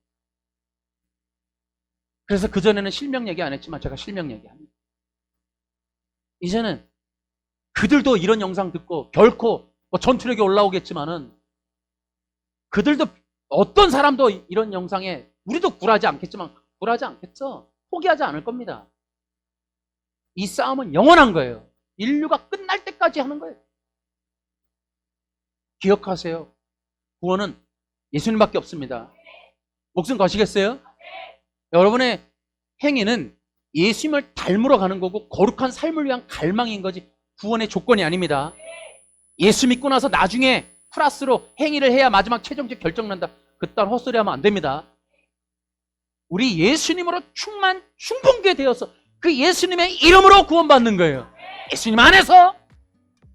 그래서 그전에는 실명 얘기 안 했지만 제가 실명 얘기합니다. 이제는 그들도 이런 영상 듣고 결코 뭐 전투력이 올라오겠지만은, 그들도 어떤 사람도 이런 영상에, 우리도 굴하지 않겠지만 굴하지 않겠죠. 포기하지 않을 겁니다. 이 싸움은 영원한 거예요. 인류가 끝날 때까지 하는 거예요. 기억하세요. 구원은 예수님밖에 없습니다. 목숨 거시겠어요? 여러분의 행위는 예수님을 닮으러 가는 거고 거룩한 삶을 위한 갈망인 거지 구원의 조건이 아닙니다. 예수 믿고 나서 나중에 플러스로 행위를 해야 마지막 최종적 결정난다, 그딴 헛소리 하면 안 됩니다. 우리 예수님으로 충분케 되어서 그 예수님의 이름으로 구원받는 거예요. 예수님 안에서,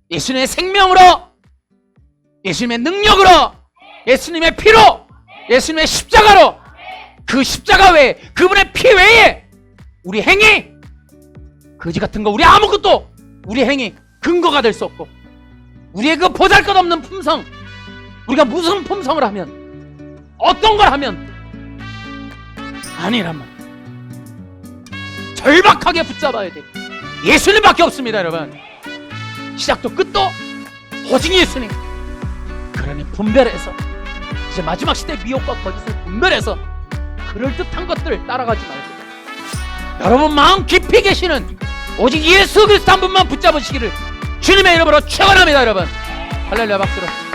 예수님의 생명으로, 예수님의 능력으로, 예수님의 피로, 예수님의 십자가로, 그 십자가 외에, 그분의 피 외에 우리 행위, 거지 같은 거, 우리 아무것도, 우리 행위 근거가 될 수 없고, 우리의 그 보잘것없는 품성, 우리가 무슨 품성을 하면, 어떤 걸 하면 아니란 말. 절박하게 붙잡아야 돼. 예수님밖에 없습니다, 여러분. 시작도 끝도 오직 예수님. 그러니 분별해서, 이제 마지막 시대 미혹과 거짓을 분별해서 그럴듯한 것들 따라가지 말고, 여러분 마음 깊이 계시는 오직 예수 그리스도 한 분만 붙잡으시기를 주님의 이름으로 축원합니다, 여러분. 할렐루야 박수로.